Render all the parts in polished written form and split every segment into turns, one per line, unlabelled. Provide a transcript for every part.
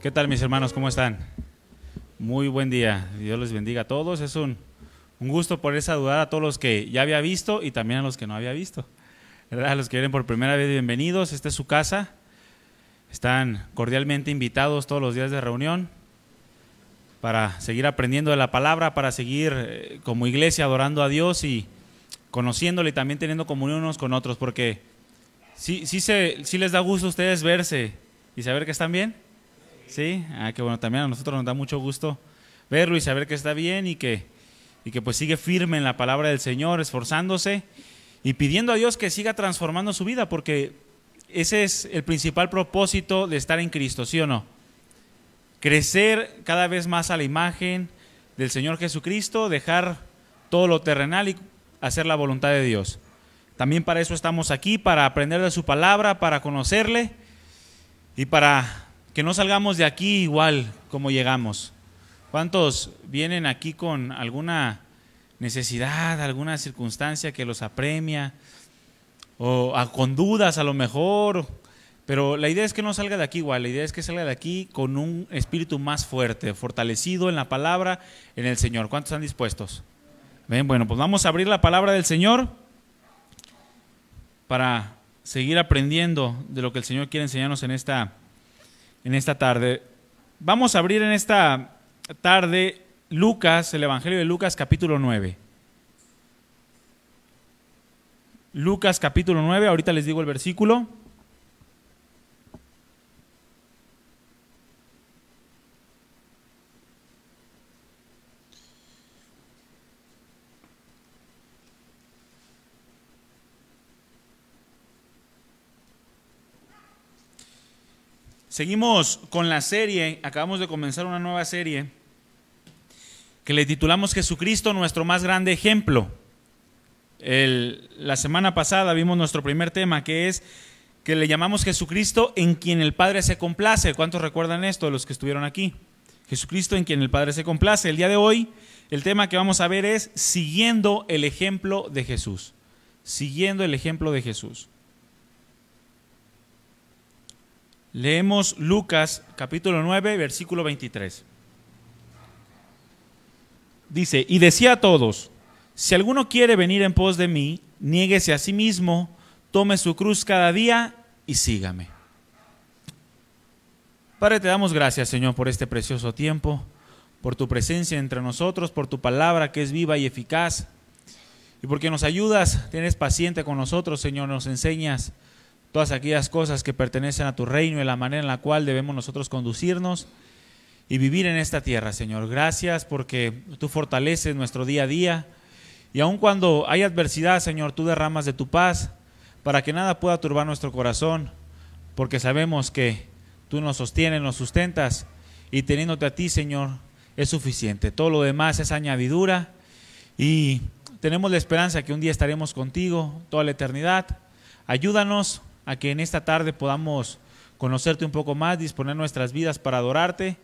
¿Qué tal, mis hermanos? ¿Cómo están? Muy buen día. Dios les bendiga a todos. Es un gusto poder saludar a todos los que ya había visto y también a los que no había visto. ¿Verdad? A los que vienen por primera vez, bienvenidos. Esta es su casa. Están cordialmente invitados todos los días de reunión para seguir aprendiendo de la palabra, para seguir como iglesia adorando a Dios y conociéndole y también teniendo comunión unos con otros, porque sí les da gusto a ustedes verse y saber que están bien. Sí, que bueno, también a nosotros nos da mucho gusto verlo y saber que está bien y que pues sigue firme en la palabra del Señor, esforzándose y pidiendo a Dios que siga transformando su vida, porque ese es el principal propósito de estar en Cristo, ¿sí o no? Crecer cada vez más a la imagen del Señor Jesucristo, dejar todo lo terrenal y hacer la voluntad de Dios. También para eso estamos aquí, para aprender de su palabra, para conocerle y para que no salgamos de aquí igual como llegamos. ¿Cuántos vienen aquí con alguna necesidad, alguna circunstancia que los apremia o con dudas a lo mejor? Pero la idea es que no salga de aquí igual, la idea es que salga de aquí con un espíritu más fuerte, fortalecido en la palabra, en el Señor. ¿Cuántos están dispuestos? Bien, bueno, pues vamos a abrir la palabra del Señor para seguir aprendiendo de lo que el Señor quiere enseñarnos en esta tarde. Vamos a abrir en esta tarde Lucas, el Evangelio de Lucas, capítulo 9. Lucas, capítulo 9, ahorita les digo el versículo. Seguimos con la serie, acabamos de comenzar una nueva serie que le titulamos Jesucristo, nuestro más grande ejemplo. La semana pasada vimos nuestro primer tema, que le llamamos Jesucristo en quien el Padre se complace. ¿Cuántos recuerdan esto, los que estuvieron aquí? Jesucristo en quien el Padre se complace. El día de hoy, el tema que vamos a ver es siguiendo el ejemplo de Jesús. Siguiendo el ejemplo de Jesús. Leemos Lucas capítulo 9, versículo 23. Dice, y decía a todos, si alguno quiere venir en pos de mí, niéguese a sí mismo, tome su cruz cada día y sígame. Padre, te damos gracias, Señor, por este precioso tiempo, por tu presencia entre nosotros, por tu palabra que es viva y eficaz, y porque nos ayudas, tienes paciente con nosotros, Señor, nos enseñas todas aquellas cosas que pertenecen a tu reino y la manera en la cual debemos nosotros conducirnos y vivir en esta tierra, Señor. Gracias porque tú fortaleces nuestro día a día y aun cuando hay adversidad, Señor, tú derramas de tu paz para que nada pueda turbar nuestro corazón, porque sabemos que tú nos sostienes, nos sustentas y teniéndote a ti, Señor, es suficiente. Todo lo demás es añadidura y tenemos la esperanza que un día estaremos contigo toda la eternidad. Ayúdanos a que en esta tarde podamos conocerte un poco más, disponer nuestras vidas para adorarte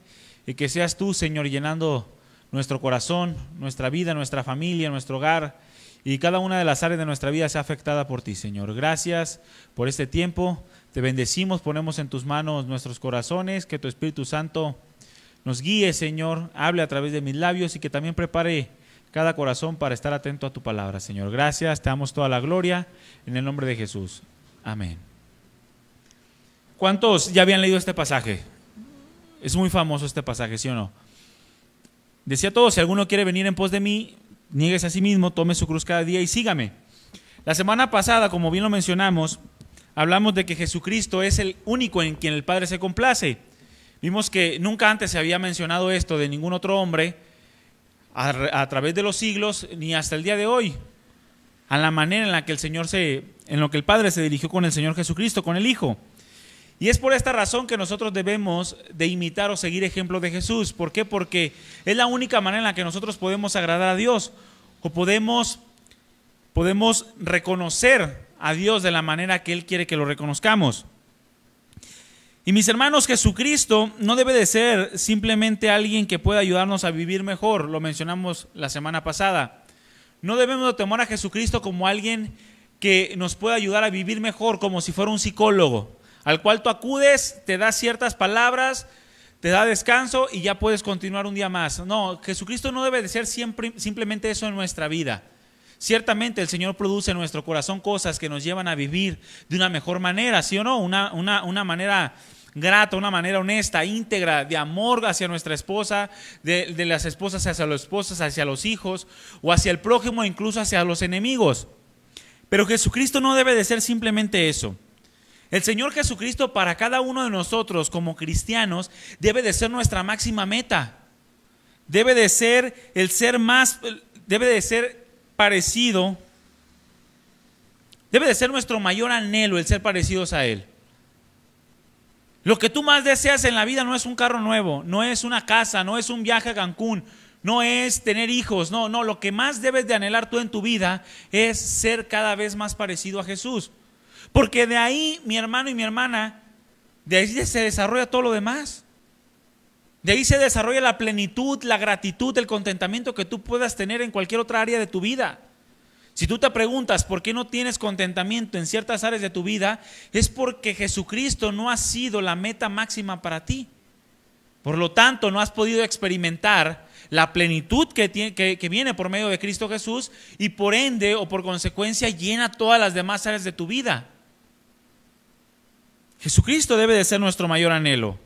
y que seas tú, Señor, llenando nuestro corazón, nuestra vida, nuestra familia, nuestro hogar y cada una de las áreas de nuestra vida sea afectada por ti, Señor. Gracias por este tiempo, te bendecimos, ponemos en tus manos nuestros corazones, que tu Espíritu Santo nos guíe, Señor, hable a través de mis labios y que también prepare cada corazón para estar atento a tu palabra, Señor. Gracias, te damos toda la gloria en el nombre de Jesús. Amén. ¿Cuántos ya habían leído este pasaje? Es muy famoso este pasaje, ¿sí o no? Decía todo, si alguno quiere venir en pos de mí, niéguese a sí mismo, tome su cruz cada día y sígame. La semana pasada, como bien lo mencionamos, hablamos de que Jesucristo es el único en quien el Padre se complace. Vimos que nunca antes se había mencionado esto de ningún otro hombre a través de los siglos, ni hasta el día de hoy, a la manera en la que en lo que el Padre se dirigió con el Señor Jesucristo, con el Hijo. Y es por esta razón que nosotros debemos de imitar o seguir ejemplo de Jesús. ¿Por qué? Porque es la única manera en la que nosotros podemos agradar a Dios o podemos reconocer a Dios de la manera que Él quiere que lo reconozcamos. Y mis hermanos, Jesucristo no debe de ser simplemente alguien que pueda ayudarnos a vivir mejor, lo mencionamos la semana pasada. No debemos de tomar a Jesucristo como alguien que nos pueda ayudar a vivir mejor, como si fuera un psicólogo, al cual tú acudes, te da ciertas palabras, te da descanso y ya puedes continuar un día más. No, Jesucristo no debe de ser siempre, simplemente eso en nuestra vida. Ciertamente el Señor produce en nuestro corazón cosas que nos llevan a vivir de una mejor manera, ¿sí o no? Una manera grata, una manera honesta, íntegra, de amor hacia nuestra esposa, de las esposas hacia los esposos, hacia los hijos, o hacia el prójimo, incluso hacia los enemigos. Pero Jesucristo no debe de ser simplemente eso. El Señor Jesucristo para cada uno de nosotros como cristianos debe de ser nuestra máxima meta. Debe de ser el ser más, debe de ser parecido, debe de ser nuestro mayor anhelo el ser parecidos a Él. Lo que tú más deseas en la vida no es un carro nuevo, no es una casa, no es un viaje a Cancún, no es tener hijos, no, lo que más debes de anhelar tú en tu vida es ser cada vez más parecido a Jesús. Porque de ahí, mi hermano y mi hermana, de ahí se desarrolla todo lo demás. De ahí se desarrolla la plenitud, la gratitud, el contentamiento que tú puedas tener en cualquier otra área de tu vida. Si tú te preguntas por qué no tienes contentamiento en ciertas áreas de tu vida, es porque Jesucristo no ha sido la meta máxima para ti. Por lo tanto, no has podido experimentar la plenitud que viene por medio de Cristo Jesús y por ende o por consecuencia llena todas las demás áreas de tu vida. Jesucristo debe de ser nuestro mayor anhelo.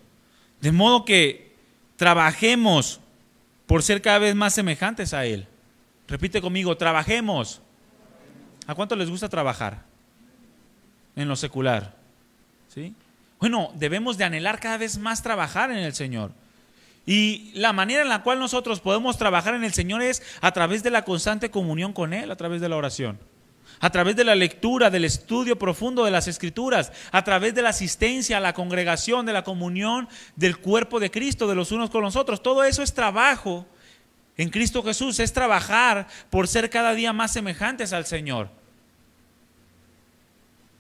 De modo que trabajemos por ser cada vez más semejantes a Él. Repite conmigo, trabajemos. ¿A cuánto les gusta trabajar? En lo secular. ¿Sí? Bueno, debemos de anhelar cada vez más trabajar en el Señor. Y la manera en la cual nosotros podemos trabajar en el Señor es a través de la constante comunión con Él, a través de la oración, a través de la lectura, del estudio profundo de las Escrituras, a través de la asistencia a la congregación, de la comunión del cuerpo de Cristo, de los unos con los otros. Todo eso es trabajo en Cristo Jesús, es trabajar por ser cada día más semejantes al Señor.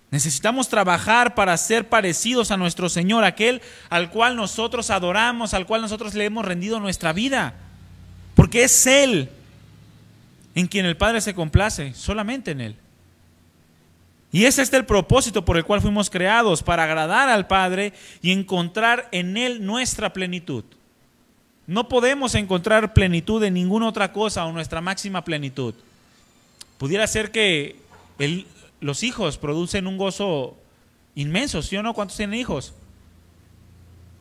Necesitamos trabajar para ser parecidos a nuestro Señor, aquel al cual nosotros adoramos, al cual nosotros le hemos rendido nuestra vida, porque es Él en quien el Padre se complace, solamente en Él. Y ese es el propósito por el cual fuimos creados, para agradar al Padre y encontrar en Él nuestra plenitud. No podemos encontrar plenitud en ninguna otra cosa o nuestra máxima plenitud. Pudiera ser que los hijos producen un gozo inmenso, ¿sí o no? ¿Cuántos tienen hijos?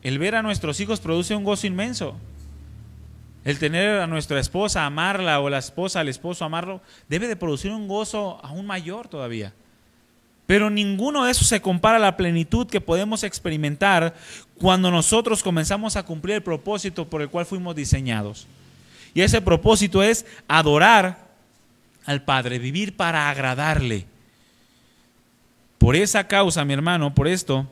El ver a nuestros hijos produce un gozo inmenso. El tener a nuestra esposa, amarla, o la esposa al esposo, amarlo, debe de producir un gozo aún mayor todavía. Pero ninguno de esos se compara a la plenitud que podemos experimentar cuando nosotros comenzamos a cumplir el propósito por el cual fuimos diseñados. Y ese propósito es adorar al Padre, vivir para agradarle. Por esa causa, mi hermano, por esto,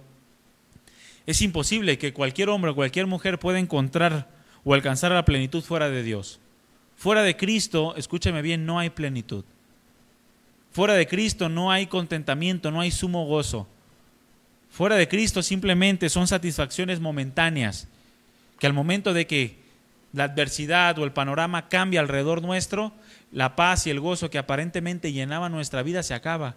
es imposible que cualquier hombre o cualquier mujer pueda encontrar o alcanzar la plenitud fuera de Dios. Fuera de Cristo, escúchame bien, no hay plenitud. Fuera de Cristo no hay contentamiento, no hay sumo gozo. Fuera de Cristo simplemente son satisfacciones momentáneas, que al momento de que la adversidad o el panorama cambia alrededor nuestro, la paz y el gozo que aparentemente llenaba nuestra vida se acaba.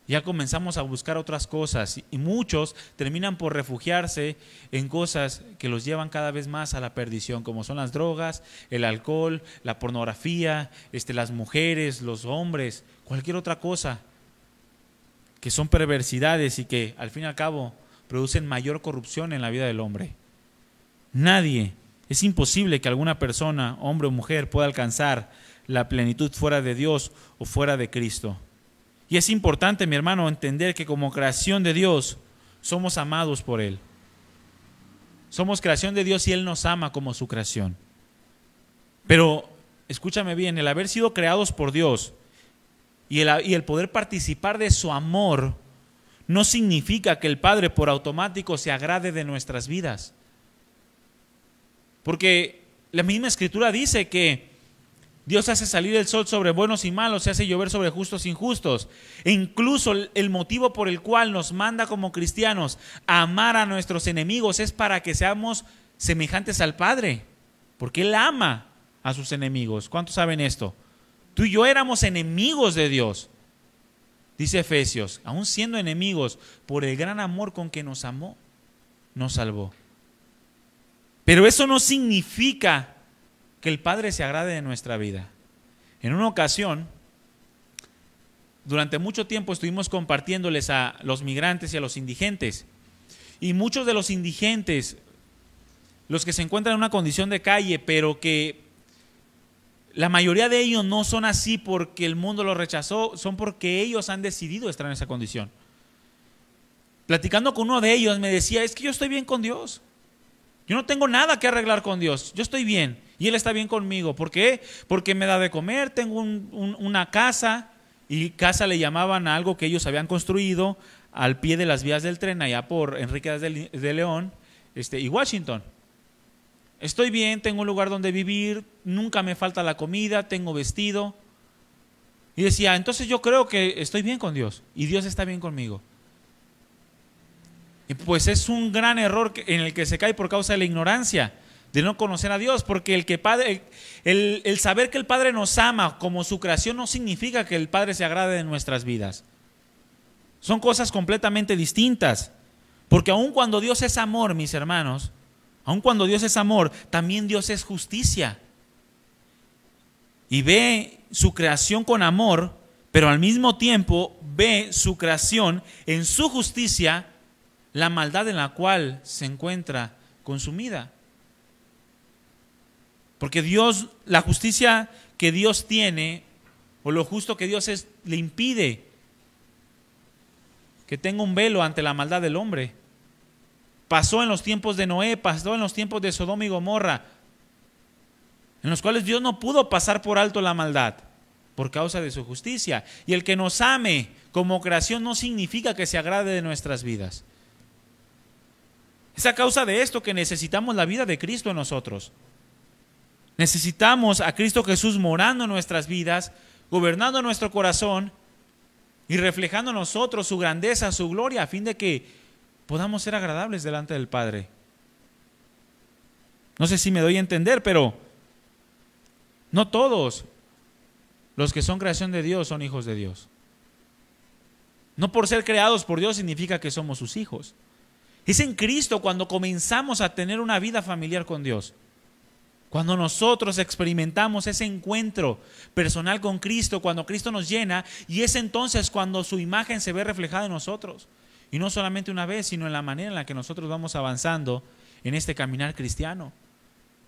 Ya comenzamos a buscar otras cosas y muchos terminan por refugiarse en cosas que los llevan cada vez más a la perdición, como son las drogas, el alcohol, la pornografía, las mujeres, los hombres, cualquier otra cosa, que son perversidades y que al fin y al cabo producen mayor corrupción en la vida del hombre. Nadie, es imposible que alguna persona, hombre o mujer, pueda alcanzar la plenitud fuera de Dios o fuera de Cristo. Y es importante, mi hermano, entender que como creación de Dios somos amados por Él. Somos creación de Dios y Él nos ama como su creación. Pero, escúchame bien, el haber sido creados por Dios y el poder participar de su amor no significa que el Padre por automático se agrade de nuestras vidas. Porque la misma Escritura dice que Dios hace salir el sol sobre buenos y malos, se hace llover sobre justos e injustos. E incluso el motivo por el cual nos manda como cristianos a amar a nuestros enemigos es para que seamos semejantes al Padre. Porque Él ama a sus enemigos. ¿Cuántos saben esto? Tú y yo éramos enemigos de Dios. Dice Efesios, aún siendo enemigos, por el gran amor con que nos amó, nos salvó. Pero eso no significa que el Padre se agrade de nuestra vida. En una ocasión, durante mucho tiempo estuvimos compartiéndoles a los migrantes y a los indigentes. Y muchos de los indigentes, los que se encuentran en una condición de calle, pero que la mayoría de ellos no son así porque el mundo los rechazó, son porque ellos han decidido estar en esa condición. Platicando con uno de ellos me decía, es que yo estoy bien con Dios. Yo no tengo nada que arreglar con Dios, yo estoy bien y Él está bien conmigo. ¿Por qué? Porque me da de comer, tengo una casa, y casa le llamaban a algo que ellos habían construido al pie de las vías del tren allá por Enrique de León y Washington. Estoy bien, tengo un lugar donde vivir, nunca me falta la comida, tengo vestido. Y decía, entonces yo creo que estoy bien con Dios y Dios está bien conmigo. Y pues es un gran error en el que se cae por causa de la ignorancia, de no conocer a Dios, porque el saber que el Padre nos ama como su creación no significa que el Padre se agrade de nuestras vidas. Son cosas completamente distintas, porque aun cuando Dios es amor, mis hermanos, aun cuando Dios es amor, también Dios es justicia. Y ve su creación con amor, pero al mismo tiempo ve su creación en su justicia, la maldad en la cual se encuentra consumida. Porque Dios, la justicia que Dios tiene, o lo justo que Dios es, le impide que tenga un velo ante la maldad del hombre. Pasó en los tiempos de Noé, pasó en los tiempos de Sodoma y Gomorra, en los cuales Dios no pudo pasar por alto la maldad por causa de su justicia. Y el que nos ame como creación no significa que se agrade de nuestras vidas. Es a causa de esto que necesitamos la vida de Cristo en nosotros. Necesitamos a Cristo Jesús morando en nuestras vidas, gobernando nuestro corazón y reflejando en nosotros su grandeza, su gloria, a fin de que podamos ser agradables delante del Padre. No sé si me doy a entender, pero no todos los que son creación de Dios son hijos de Dios. No por ser creados por Dios significa que somos sus hijos. Es en Cristo cuando comenzamos a tener una vida familiar con Dios. Cuando nosotros experimentamos ese encuentro personal con Cristo, cuando Cristo nos llena, y es entonces cuando su imagen se ve reflejada en nosotros. Y no solamente una vez, sino en la manera en la que nosotros vamos avanzando en este caminar cristiano,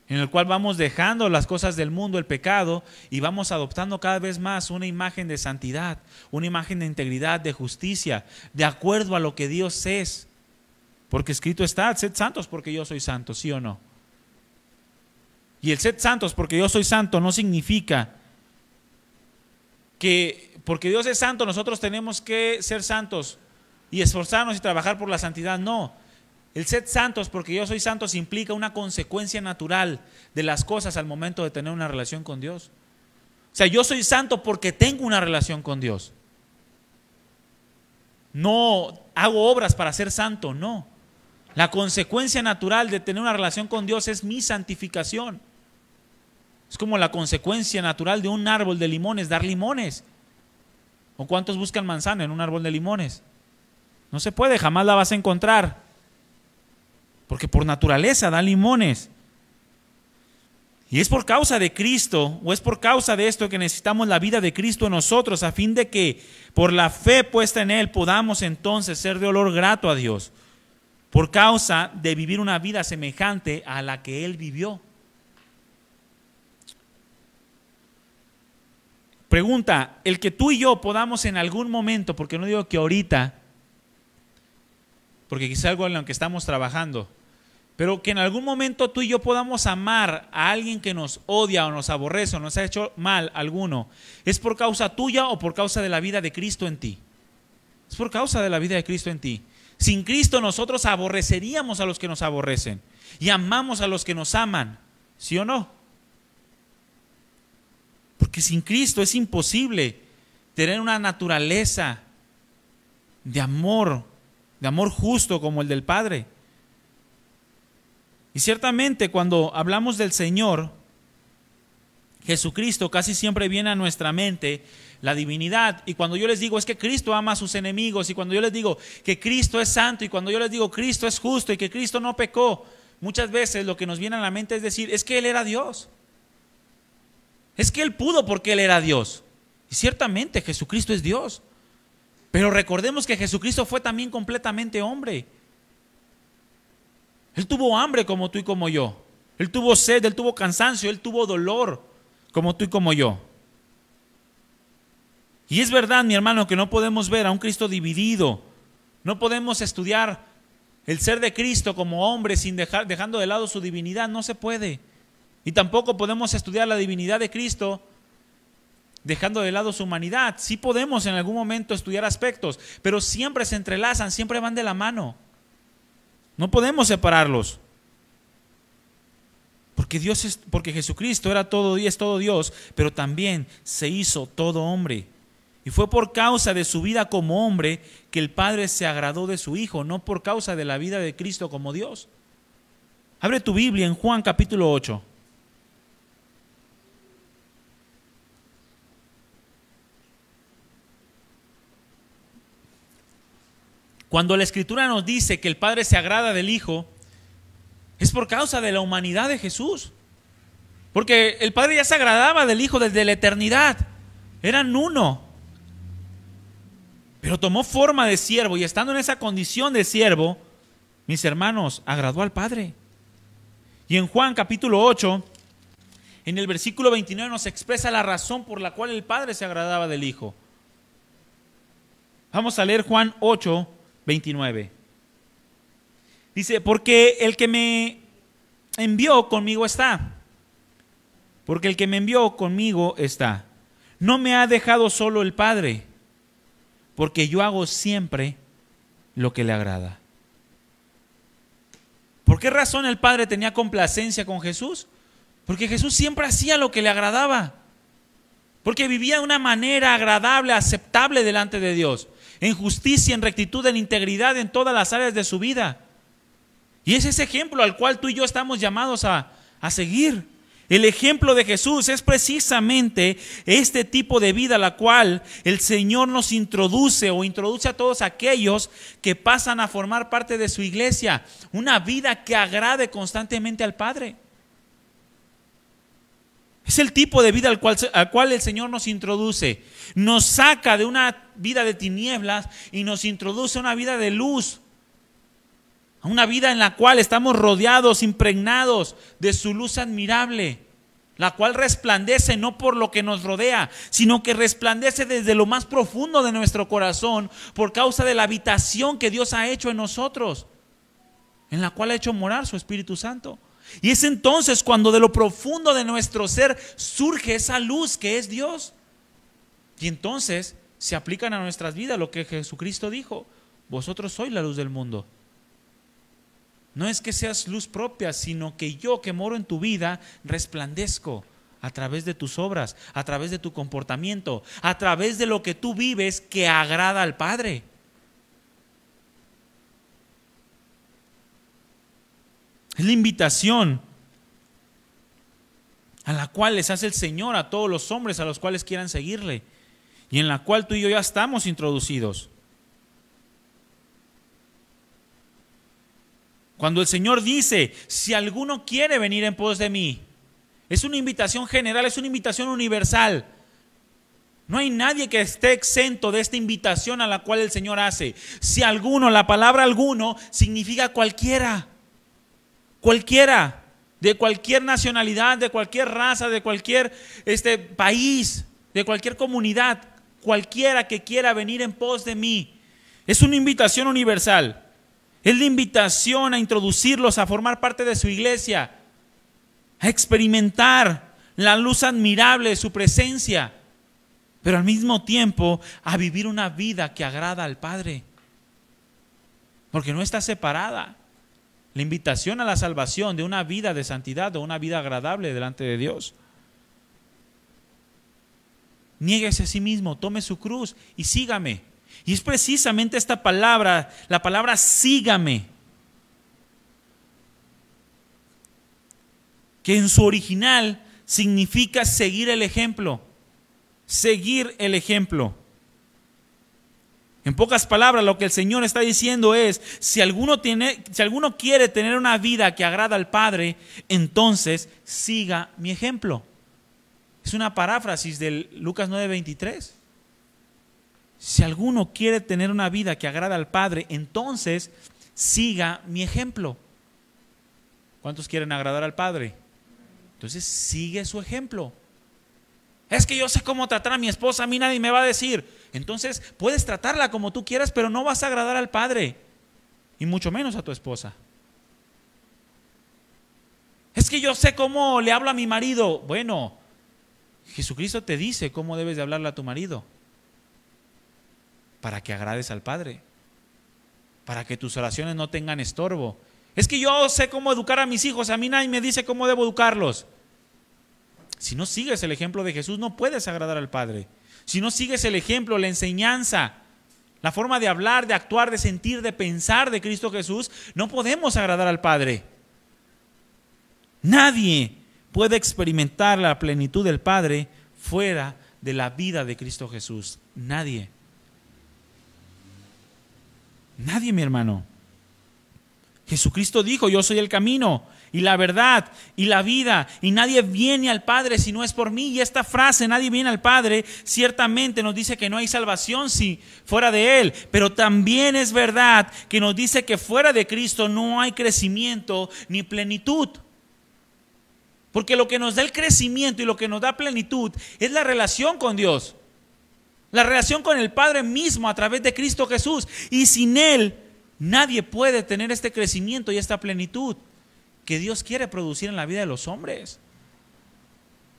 en el cual vamos dejando las cosas del mundo, el pecado, y vamos adoptando cada vez más una imagen de santidad, una imagen de integridad, de justicia, de acuerdo a lo que Dios es. Porque escrito está, sed santos porque yo soy santo, ¿sí o no? Y el sed santos porque yo soy santo no significa que porque Dios es santo nosotros tenemos que ser santos y esforzarnos y trabajar por la santidad. No, el sed santos porque yo soy santo implica una consecuencia natural de las cosas al momento de tener una relación con Dios. O sea, yo soy santo porque tengo una relación con Dios. No hago obras para ser santo, no. La consecuencia natural de tener una relación con Dios es mi santificación. Es como la consecuencia natural de un árbol de limones, dar limones. ¿O cuántos buscan manzana en un árbol de limones? No se puede, jamás la vas a encontrar. Porque por naturaleza da limones. Y es por causa de Cristo, o es por causa de esto que necesitamos la vida de Cristo en nosotros, a fin de que por la fe puesta en Él podamos entonces ser de olor grato a Dios. Por causa de vivir una vida semejante a la que Él vivió. Pregunta, el que tú y yo podamos en algún momento, porque no digo que ahorita, porque quizá algo en lo que estamos trabajando, pero que en algún momento tú y yo podamos amar a alguien que nos odia o nos aborrece o nos ha hecho mal alguno, ¿es por causa tuya o por causa de la vida de Cristo en ti? Es por causa de la vida de Cristo en ti. Sin Cristo nosotros aborreceríamos a los que nos aborrecen y amamos a los que nos aman, ¿sí o no? Porque sin Cristo es imposible tener una naturaleza de amor justo como el del Padre. Y ciertamente cuando hablamos del Señor Jesucristo, casi siempre viene a nuestra mente la divinidad. Y cuando yo les digo es que Cristo ama a sus enemigos, y cuando yo les digo que Cristo es santo, y cuando yo les digo Cristo es justo y que Cristo no pecó, muchas veces lo que nos viene a la mente es decir, es que Él era Dios. Es que Él pudo porque Él era Dios. Y ciertamente Jesucristo es Dios. Pero recordemos que Jesucristo fue también completamente hombre. Él tuvo hambre como tú y como yo. Él tuvo sed, Él tuvo cansancio, Él tuvo dolor como tú y como yo. Y es verdad, mi hermano, que no podemos ver a un Cristo dividido. No podemos estudiar el ser de Cristo como hombre dejando de lado su divinidad. No se puede. Y tampoco podemos estudiar la divinidad de Cristo dejando de lado su humanidad. Sí podemos en algún momento estudiar aspectos, pero siempre se entrelazan, siempre van de la mano. No podemos separarlos. Porque Jesucristo era todo y es todo Dios, pero también se hizo todo hombre. Y fue por causa de su vida como hombre que el Padre se agradó de su Hijo, no por causa de la vida de Cristo como Dios. Abre tu Biblia en Juan capítulo 8. Cuando la Escritura nos dice que el Padre se agrada del Hijo, es por causa de la humanidad de Jesús. Porque el Padre ya se agradaba del Hijo desde la eternidad. Eran uno. Pero tomó forma de siervo y estando en esa condición de siervo, mis hermanos, agradó al Padre. Y en Juan capítulo 8, en el versículo 29 nos expresa la razón por la cual el Padre se agradaba del Hijo. Vamos a leer Juan 8, 29. Dice, porque el que me envió conmigo está. Porque el que me envió conmigo está. No me ha dejado solo el Padre, porque yo hago siempre lo que le agrada. ¿Por qué razón el Padre tenía complacencia con Jesús? Porque Jesús siempre hacía lo que le agradaba. Porque vivía de una manera agradable, aceptable delante de Dios. En justicia, en rectitud, en integridad, en todas las áreas de su vida. Y es ese ejemplo al cual tú y yo estamos llamados a seguir. El ejemplo de Jesús es precisamente este tipo de vida a la cual el Señor nos introduce o introduce a todos aquellos que pasan a formar parte de su iglesia. Una vida que agrade constantemente al Padre. Es el tipo de vida al cual el Señor nos introduce. Nos saca de una vida de tinieblas y nos introduce a una vida de luz. A una vida en la cual estamos rodeados, impregnados de su luz admirable, la cual resplandece no por lo que nos rodea, sino que resplandece desde lo más profundo de nuestro corazón por causa de la habitación que Dios ha hecho en nosotros, en la cual ha hecho morar su Espíritu Santo. Y es entonces cuando de lo profundo de nuestro ser surge esa luz que es Dios. Y entonces se aplican a nuestras vidas lo que Jesucristo dijo: vosotros sois la luz del mundo. No es que seas luz propia, sino que yo que moro en tu vida resplandezco a través de tus obras, a través de tu comportamiento, a través de lo que tú vives que agrada al Padre. Es la invitación a la cual les hace el Señor a todos los hombres a los cuales quieran seguirle y en la cual tú y yo ya estamos introducidos. Cuando el Señor dice, si alguno quiere venir en pos de mí, es una invitación general, es una invitación universal. No hay nadie que esté exento de esta invitación a la cual el Señor hace. Si alguno, la palabra alguno significa cualquiera. Cualquiera, de cualquier nacionalidad, de cualquier raza, de cualquier país, de cualquier comunidad, cualquiera que quiera venir en pos de mí. Es una invitación universal. Es la invitación a introducirlos a formar parte de su iglesia, a experimentar la luz admirable de su presencia, pero al mismo tiempo a vivir una vida que agrada al Padre, porque no está separada. La invitación a la salvación de una vida de santidad o una vida agradable delante de Dios. Niéguese a sí mismo, tome su cruz y sígame. Y es precisamente esta palabra, la palabra sígame, que en su original significa seguir el ejemplo. Seguir el ejemplo. En pocas palabras, lo que el Señor está diciendo es, si alguno quiere tener una vida que agrada al Padre, entonces siga mi ejemplo. Es una paráfrasis de Lucas 9:23. Si alguno quiere tener una vida que agrada al Padre, entonces siga mi ejemplo. ¿Cuántos quieren agradar al Padre? Entonces sigue su ejemplo. Es que yo sé cómo tratar a mi esposa, a mí nadie me va a decir. Entonces puedes tratarla como tú quieras, pero no vas a agradar al Padre, y mucho menos a tu esposa. Es que yo sé cómo le hablo a mi marido. Bueno, Jesucristo te dice cómo debes de hablarle a tu marido, para que agrades al Padre, para que tus oraciones no tengan estorbo. Es que yo sé cómo educar a mis hijos, a mí nadie me dice cómo debo educarlos. Si no sigues el ejemplo de Jesús, no puedes agradar al Padre. Si no sigues el ejemplo, la enseñanza, la forma de hablar, de actuar, de sentir, de pensar de Cristo Jesús, no podemos agradar al Padre. Nadie puede experimentar la plenitud del Padre fuera de la vida de Cristo Jesús. Nadie. Nadie, mi hermano. Jesucristo dijo: yo soy el camino y la verdad y la vida, y nadie viene al Padre si no es por mí. Y esta frase, nadie viene al Padre, ciertamente nos dice que no hay salvación si fuera de Él, pero también es verdad que nos dice que fuera de Cristo no hay crecimiento ni plenitud. Porque lo que nos da el crecimiento y lo que nos da plenitud es la relación con Dios, la relación con el Padre mismo a través de Cristo Jesús. Y sin Él nadie puede tener este crecimiento y esta plenitud que Dios quiere producir en la vida de los hombres.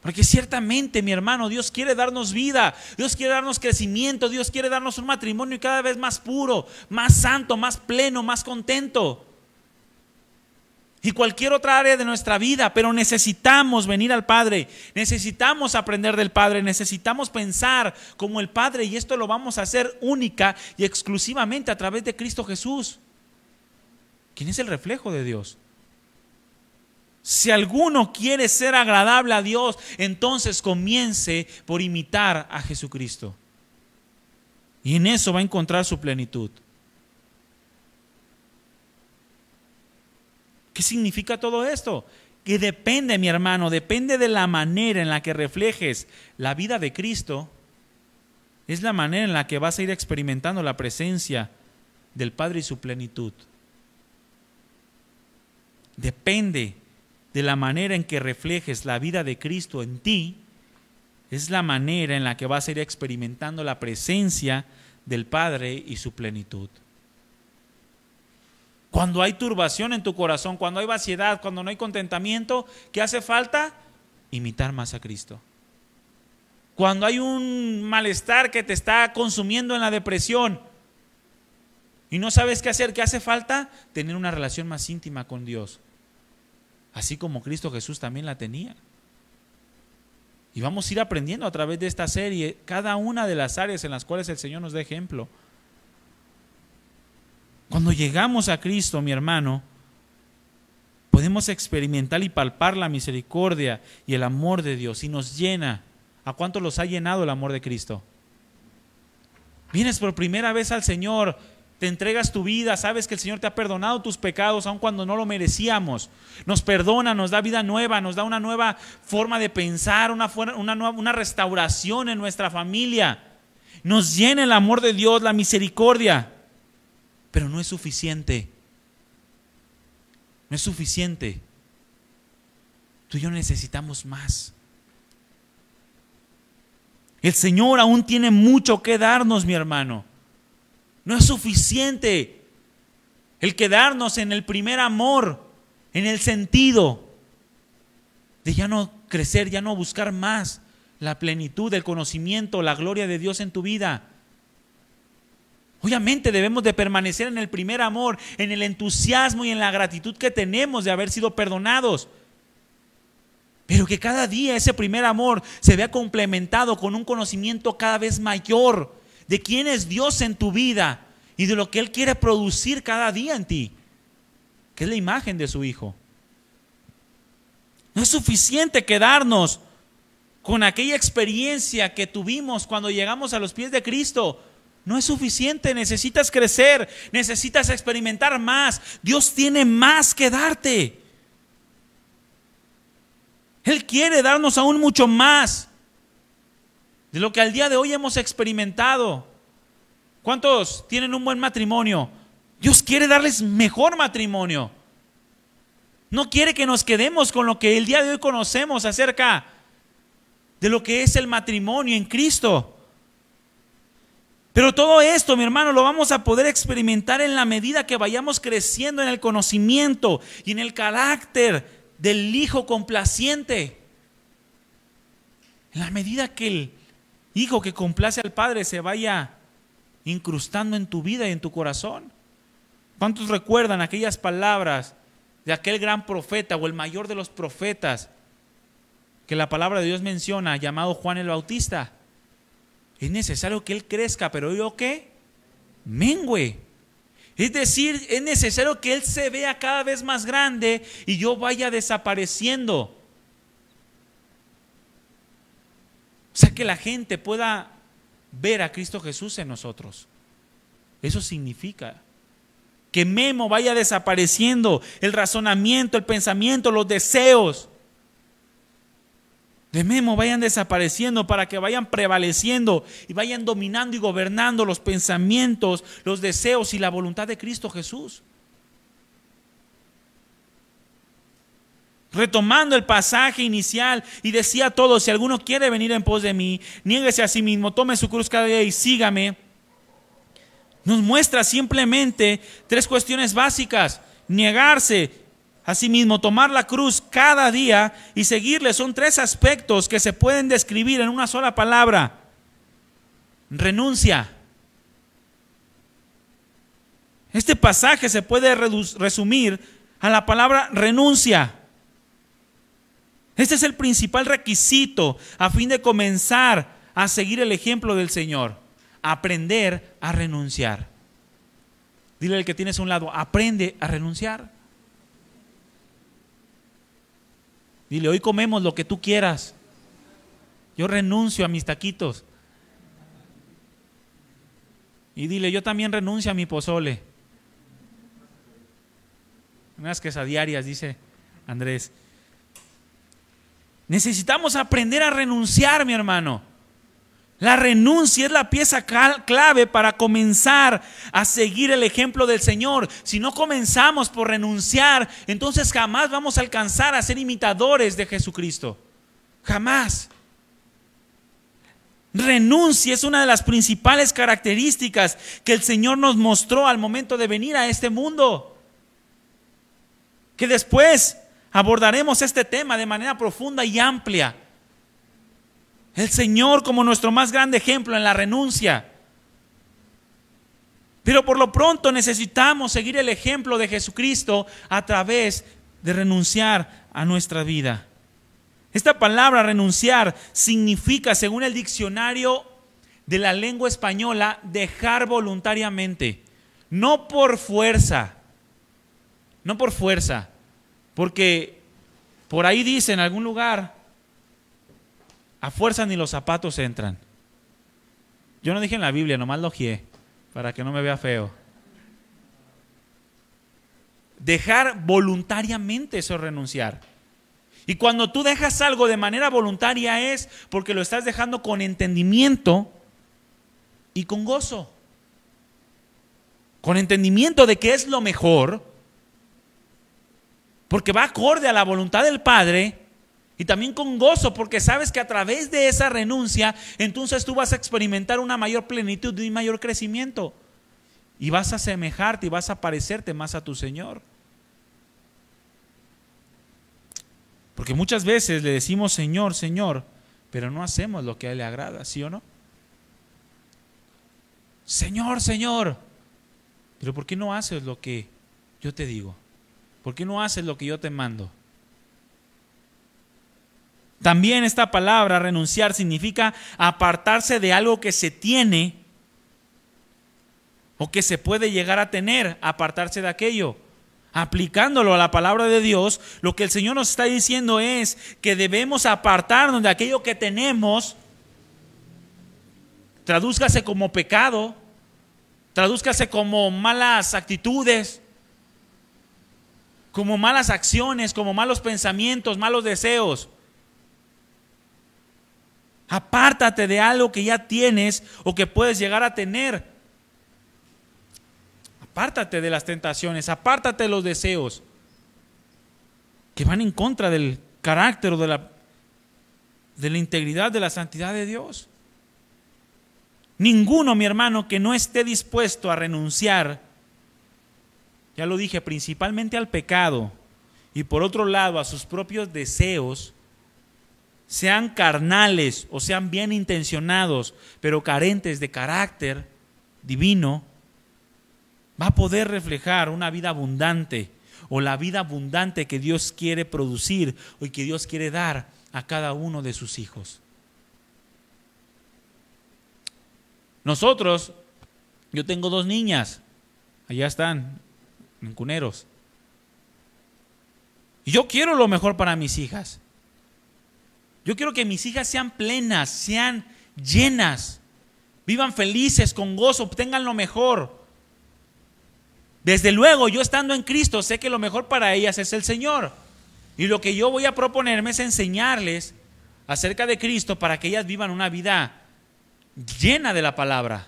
Porque ciertamente, mi hermano, Dios quiere darnos vida, Dios quiere darnos crecimiento, Dios quiere darnos un matrimonio cada vez más puro, más santo, más pleno, más contento. Y cualquier otra área de nuestra vida, pero necesitamos venir al Padre, necesitamos aprender del Padre, necesitamos pensar como el Padre, y esto lo vamos a hacer única y exclusivamente a través de Cristo Jesús, quien es el reflejo de Dios. Si alguno quiere ser agradable a Dios, entonces comience por imitar a Jesucristo, y en eso va a encontrar su plenitud. ¿Qué significa todo esto? Que depende, mi hermano, depende de la manera en la que reflejes la vida de Cristo, es la manera en la que vas a ir experimentando la presencia del Padre y su plenitud. Depende de la manera en que reflejes la vida de Cristo en ti, es la manera en la que vas a ir experimentando la presencia del Padre y su plenitud. Cuando hay turbación en tu corazón, cuando hay vaciedad, cuando no hay contentamiento, ¿qué hace falta? Imitar más a Cristo. Cuando hay un malestar que te está consumiendo en la depresión y no sabes qué hacer, ¿qué hace falta? Tener una relación más íntima con Dios, así como Cristo Jesús también la tenía. Y vamos a ir aprendiendo a través de esta serie cada una de las áreas en las cuales el Señor nos da ejemplo. Cuando llegamos a Cristo, mi hermano, podemos experimentar y palpar la misericordia y el amor de Dios, y nos llena. ¿A cuántos los ha llenado el amor de Cristo? Vienes por primera vez al Señor, te entregas tu vida, sabes que el Señor te ha perdonado tus pecados aun cuando no lo merecíamos. Nos perdona, nos da vida nueva, nos da una nueva forma de pensar, una restauración en nuestra familia. Nos llena el amor de Dios, la misericordia. Pero no es suficiente. No es suficiente. Tú y yo necesitamos más. El Señor aún tiene mucho que darnos, mi hermano. No es suficiente el quedarnos en el primer amor, en el sentido de ya no crecer, ya no buscar más la plenitud, el conocimiento, la gloria de Dios en tu vida. Obviamente debemos de permanecer en el primer amor, en el entusiasmo y en la gratitud que tenemos de haber sido perdonados. Pero que cada día ese primer amor se vea complementado con un conocimiento cada vez mayor de quién es Dios en tu vida y de lo que Él quiere producir cada día en ti, que es la imagen de su Hijo. No es suficiente quedarnos con aquella experiencia que tuvimos cuando llegamos a los pies de Cristo. no es suficiente, necesitas crecer, necesitas experimentar más. Dios tiene más que darte. Él quiere darnos aún mucho más de lo que al día de hoy hemos experimentado. ¿Cuántos tienen un buen matrimonio? Dios quiere darles mejor matrimonio. No quiere que nos quedemos con lo que el día de hoy conocemos acerca de lo que es el matrimonio en Cristo. Pero todo esto, mi hermano, lo vamos a poder experimentar en la medida que vayamos creciendo en el conocimiento y en el carácter del Hijo complaciente. En la medida que el Hijo que complace al Padre se vaya incrustando en tu vida y en tu corazón. ¿Cuántos recuerdan aquellas palabras de aquel gran profeta o el mayor de los profetas que la palabra de Dios menciona, llamado Juan el Bautista? Es necesario que él crezca, pero ¿yo qué? Mengüe. Es decir, es necesario que él se vea cada vez más grande y yo vaya desapareciendo. O sea, que la gente pueda ver a Cristo Jesús en nosotros. Eso significa que Memo vaya desapareciendo, el razonamiento, el pensamiento, los deseos de Memo vayan desapareciendo para que vayan prevaleciendo y vayan dominando y gobernando los pensamientos, los deseos y la voluntad de Cristo Jesús. Retomando el pasaje inicial, y decía a todos: si alguno quiere venir en pos de mí, niéguese a sí mismo, tome su cruz cada día y sígame. Nos muestra simplemente tres cuestiones básicas: negarse a sí mismo, tomar la cruz cada día y seguirle. Son tres aspectos que se pueden describir en una sola palabra: renuncia. Este pasaje se puede resumir a la palabra renuncia. Este es el principal requisito a fin de comenzar a seguir el ejemplo del Señor: aprender a renunciar. Dile al que tienes a un lado: aprende a renunciar. Dile: hoy comemos lo que tú quieras. Yo renuncio a mis taquitos. Y dile: yo también renuncio a mi pozole. Unas quesadiarias, dice Andrés. Necesitamos aprender a renunciar, mi hermano. La renuncia es la pieza clave para comenzar a seguir el ejemplo del Señor. Si no comenzamos por renunciar, entonces jamás vamos a alcanzar a ser imitadores de Jesucristo. Jamás. Renuncia es una de las principales características que el Señor nos mostró al momento de venir a este mundo. Que después abordaremos este tema de manera profunda y amplia. El Señor como nuestro más grande ejemplo en la renuncia. Pero por lo pronto necesitamos seguir el ejemplo de Jesucristo a través de renunciar a nuestra vida. Esta palabra renunciar significa, según el diccionario de la lengua española, dejar voluntariamente. No por fuerza. No por fuerza. Porque por ahí dice en algún lugar: a fuerza ni los zapatos entran. Yo no dije en la Biblia, nomás lo ojeé, para que no me vea feo. Dejar voluntariamente, eso es renunciar. Y cuando tú dejas algo de manera voluntaria es porque lo estás dejando con entendimiento y con gozo. Con entendimiento de que es lo mejor, porque va acorde a la voluntad del Padre. Y también con gozo, porque sabes que a través de esa renuncia, entonces tú vas a experimentar una mayor plenitud y un mayor crecimiento. Y vas a asemejarte y vas a parecerte más a tu Señor. Porque muchas veces le decimos Señor, Señor, pero no hacemos lo que a Él le agrada, ¿sí o no? Señor, Señor, pero ¿por qué no haces lo que yo te digo? ¿Por qué no haces lo que yo te mando? También esta palabra renunciar significa apartarse de algo que se tiene o que se puede llegar a tener, apartarse de aquello. Aplicándolo a la palabra de Dios, lo que el Señor nos está diciendo es que debemos apartarnos de aquello que tenemos, tradúzcase como pecado, tradúzcase como malas actitudes, como malas acciones, como malos pensamientos, malos deseos. Apártate de algo que ya tienes o que puedes llegar a tener. Apártate de las tentaciones, apártate de los deseos que van en contra del carácter o de la integridad, de la santidad de Dios. Ninguno, mi hermano, que no esté dispuesto a renunciar, ya lo dije, principalmente al pecado y por otro lado a sus propios deseos, sean carnales o sean bien intencionados, pero carentes de carácter divino, va a poder reflejar una vida abundante o la vida abundante que Dios quiere producir o que Dios quiere dar a cada uno de sus hijos. Nosotros, yo tengo 2 niñas, allá están, en Cuneros. Y yo quiero lo mejor para mis hijas. Yo quiero que mis hijas sean plenas, sean llenas, vivan felices, con gozo, obtengan lo mejor. Desde luego, yo estando en Cristo, sé que lo mejor para ellas es el Señor. Y lo que yo voy a proponerme es enseñarles acerca de Cristo para que ellas vivan una vida llena de la palabra.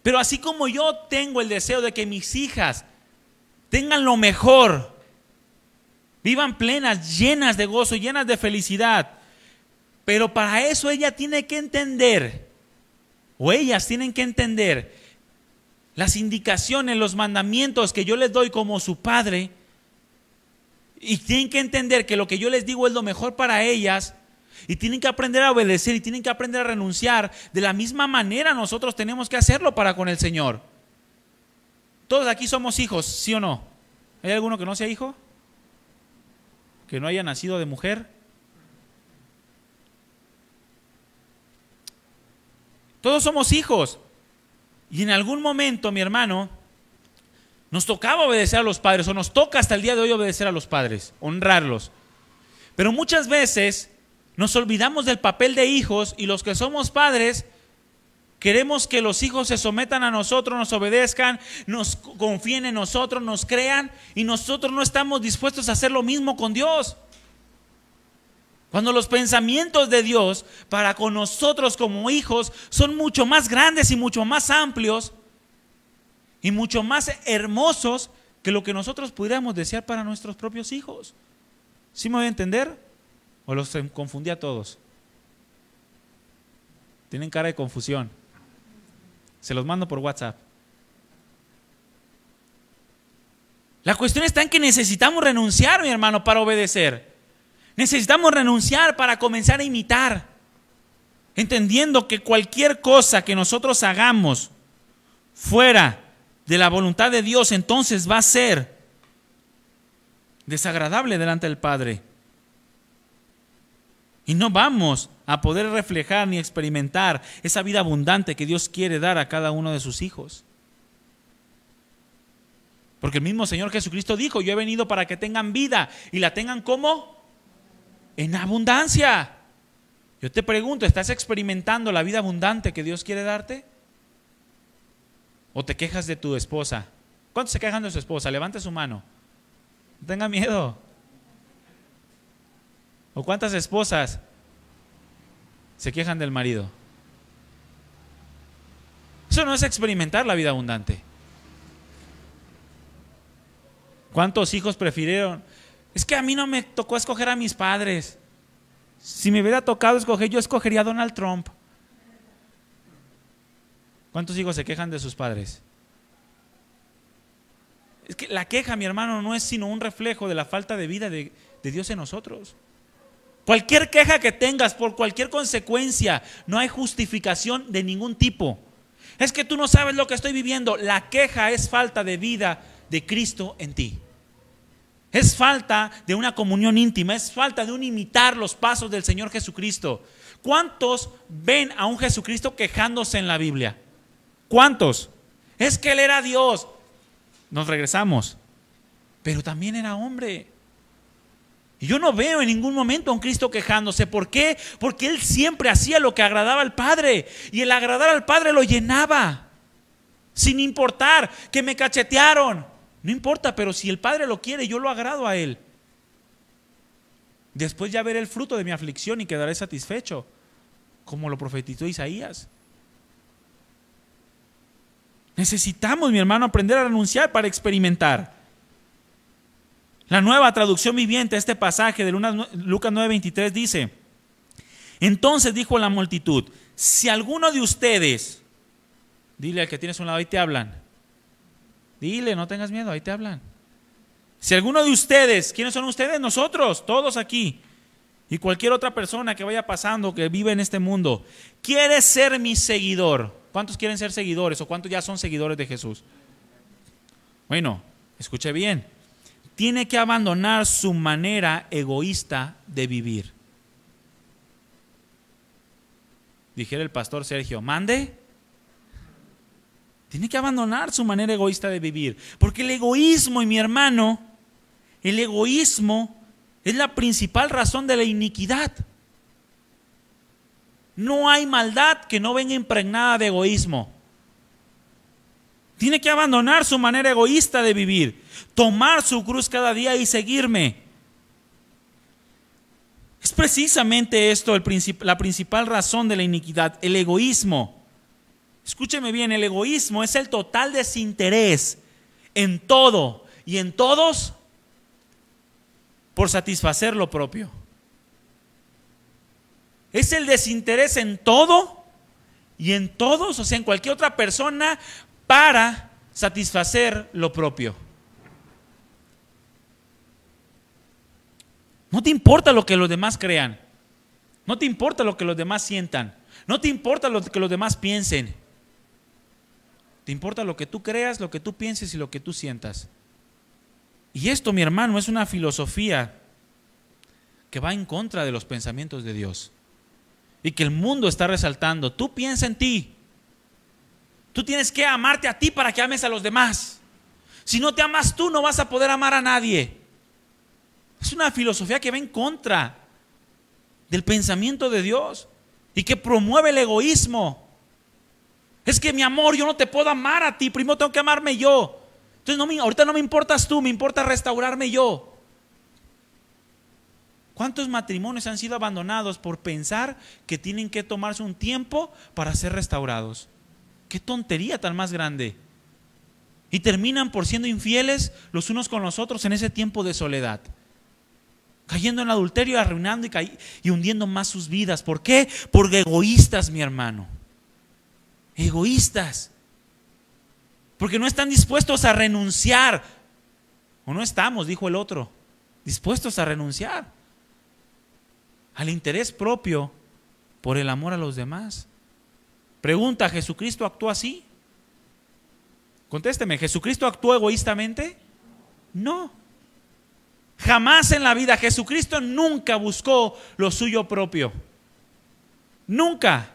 Pero así como yo tengo el deseo de que mis hijas tengan lo mejor, vivan plenas, llenas de gozo, llenas de felicidad. Pero para eso ella tiene que entender, o ellas tienen que entender, las indicaciones, los mandamientos que yo les doy como su padre. Y tienen que entender que lo que yo les digo es lo mejor para ellas. Y tienen que aprender a obedecer y tienen que aprender a renunciar. De la misma manera nosotros tenemos que hacerlo para con el Señor. Todos aquí somos hijos, ¿sí o no? ¿Hay alguno que no sea hijo? ¿Que no haya nacido de mujer? Todos somos hijos. Y en algún momento, mi hermano, nos tocaba obedecer a los padres, o nos toca hasta el día de hoy obedecer a los padres, honrarlos. Pero muchas veces nos olvidamos del papel de hijos, y los que somos padres queremos que los hijos se sometan a nosotros, nos obedezcan, nos confíen en nosotros, nos crean, y nosotros no estamos dispuestos a hacer lo mismo con Dios. Cuando los pensamientos de Dios para con nosotros como hijos son mucho más grandes y mucho más amplios y mucho más hermosos que lo que nosotros pudiéramos desear para nuestros propios hijos. ¿Sí me voy a entender? ¿O los confundí a todos? Tienen cara de confusión. Se los mando por WhatsApp. La cuestión está en que necesitamos renunciar, mi hermano, para obedecer. Necesitamos renunciar para comenzar a imitar, entendiendo que cualquier cosa que nosotros hagamos fuera de la voluntad de Dios, entonces va a ser desagradable delante del Padre. Y no vamos a poder reflejar ni experimentar esa vida abundante que Dios quiere dar a cada uno de sus hijos. Porque el mismo Señor Jesucristo dijo: yo he venido para que tengan vida y la tengan ¿cómo? En abundancia. Yo te pregunto, ¿estás experimentando la vida abundante que Dios quiere darte? ¿O te quejas de tu esposa? ¿Cuántos se quejan de su esposa? Levante su mano. No tenga miedo. ¿O cuántas esposas se quejan del marido? Eso no es experimentar la vida abundante. ¿Cuántos hijos prefirieron? Es que a mí no me tocó escoger a mis padres. Si me hubiera tocado escoger, yo escogería a Donald Trump. ¿Cuántos hijos se quejan de sus padres? Es que la queja, mi hermano, no es sino un reflejo de la falta de vida de Dios en nosotros. Cualquier queja que tengas por cualquier consecuencia, no hay justificación de ningún tipo. Es que tú no sabes lo que estoy viviendo. La queja es falta de vida de Cristo en ti. Es falta de una comunión íntima, es falta de un imitar los pasos del Señor Jesucristo. ¿Cuántos ven a un Jesucristo quejándose en la Biblia? ¿Cuántos? Es que Él era Dios. Nos regresamos. Pero también era hombre. Y yo no veo en ningún momento a un Cristo quejándose. ¿Por qué? Porque Él siempre hacía lo que agradaba al Padre. Y el agradar al Padre lo llenaba. sin importar que me cachetearon. No importa, pero si el Padre lo quiere, yo lo agrado a Él. Después ya veré el fruto de mi aflicción y quedaré satisfecho, como lo profetizó Isaías. Necesitamos, mi hermano, aprender a renunciar para experimentar. La Nueva Traducción Viviente, este pasaje de Lucas 9:23 dice: entonces dijo la multitud, si alguno de ustedes, dile al que tienes a un lado, ahí te hablan. Dile, no tengas miedo, ahí te hablan. Si alguno de ustedes, ¿quiénes son ustedes? Nosotros, todos aquí, y cualquier otra persona que vaya pasando, que vive en este mundo, quiere ser mi seguidor. ¿Cuántos quieren ser seguidores o cuántos ya son seguidores de Jesús? Bueno, escuche bien. Tiene que abandonar su manera egoísta de vivir. Dijera el pastor Sergio, mande. Tiene que abandonar su manera egoísta de vivir. Porque el egoísmo, y mi hermano, el egoísmo es la principal razón de la iniquidad. No hay maldad que no venga impregnada de egoísmo. Tiene que abandonar su manera egoísta de vivir, tomar su cruz cada día y seguirme. Es precisamente esto la principal razón de la iniquidad, el egoísmo. Escúcheme bien, el egoísmo es el total desinterés en todo y en todos por satisfacer lo propio. Es el desinterés en todo y en todos, o sea, en cualquier otra persona, para satisfacer lo propio. No te importa lo que los demás crean, no te importa lo que los demás sientan, no te importa lo que los demás piensen. Te importa lo que tú creas, lo que tú pienses y lo que tú sientas. Y esto, mi hermano, es una filosofía que va en contra de los pensamientos de Dios y que el mundo está resaltando. Tú piensa en ti. Tú tienes que amarte a ti para que ames a los demás. Si no te amas tú, no vas a poder amar a nadie. Es una filosofía que va en contra del pensamiento de Dios y que promueve el egoísmo. Es que mi amor, yo no te puedo amar a ti, primero tengo que amarme yo. Entonces ahorita no me importas tú, me importa restaurarme yo. ¿Cuántos matrimonios han sido abandonados por pensar que tienen que tomarse un tiempo para ser restaurados? ¡Qué tontería tan más grande! Y terminan por siendo infieles los unos con los otros en ese tiempo de soledad, cayendo en el adulterio, arruinando y hundiendo más sus vidas. ¿Por qué? Porque egoístas, mi hermano. Egoístas. Porque no están dispuestos a renunciar. O no estamos, dijo el otro, dispuestos a renunciar al interés propio por el amor a los demás. Pregunta, ¿Jesucristo actuó así? Contésteme, ¿Jesucristo actuó egoístamente? No. Jamás en la vida. Jesucristo nunca buscó lo suyo propio. Nunca.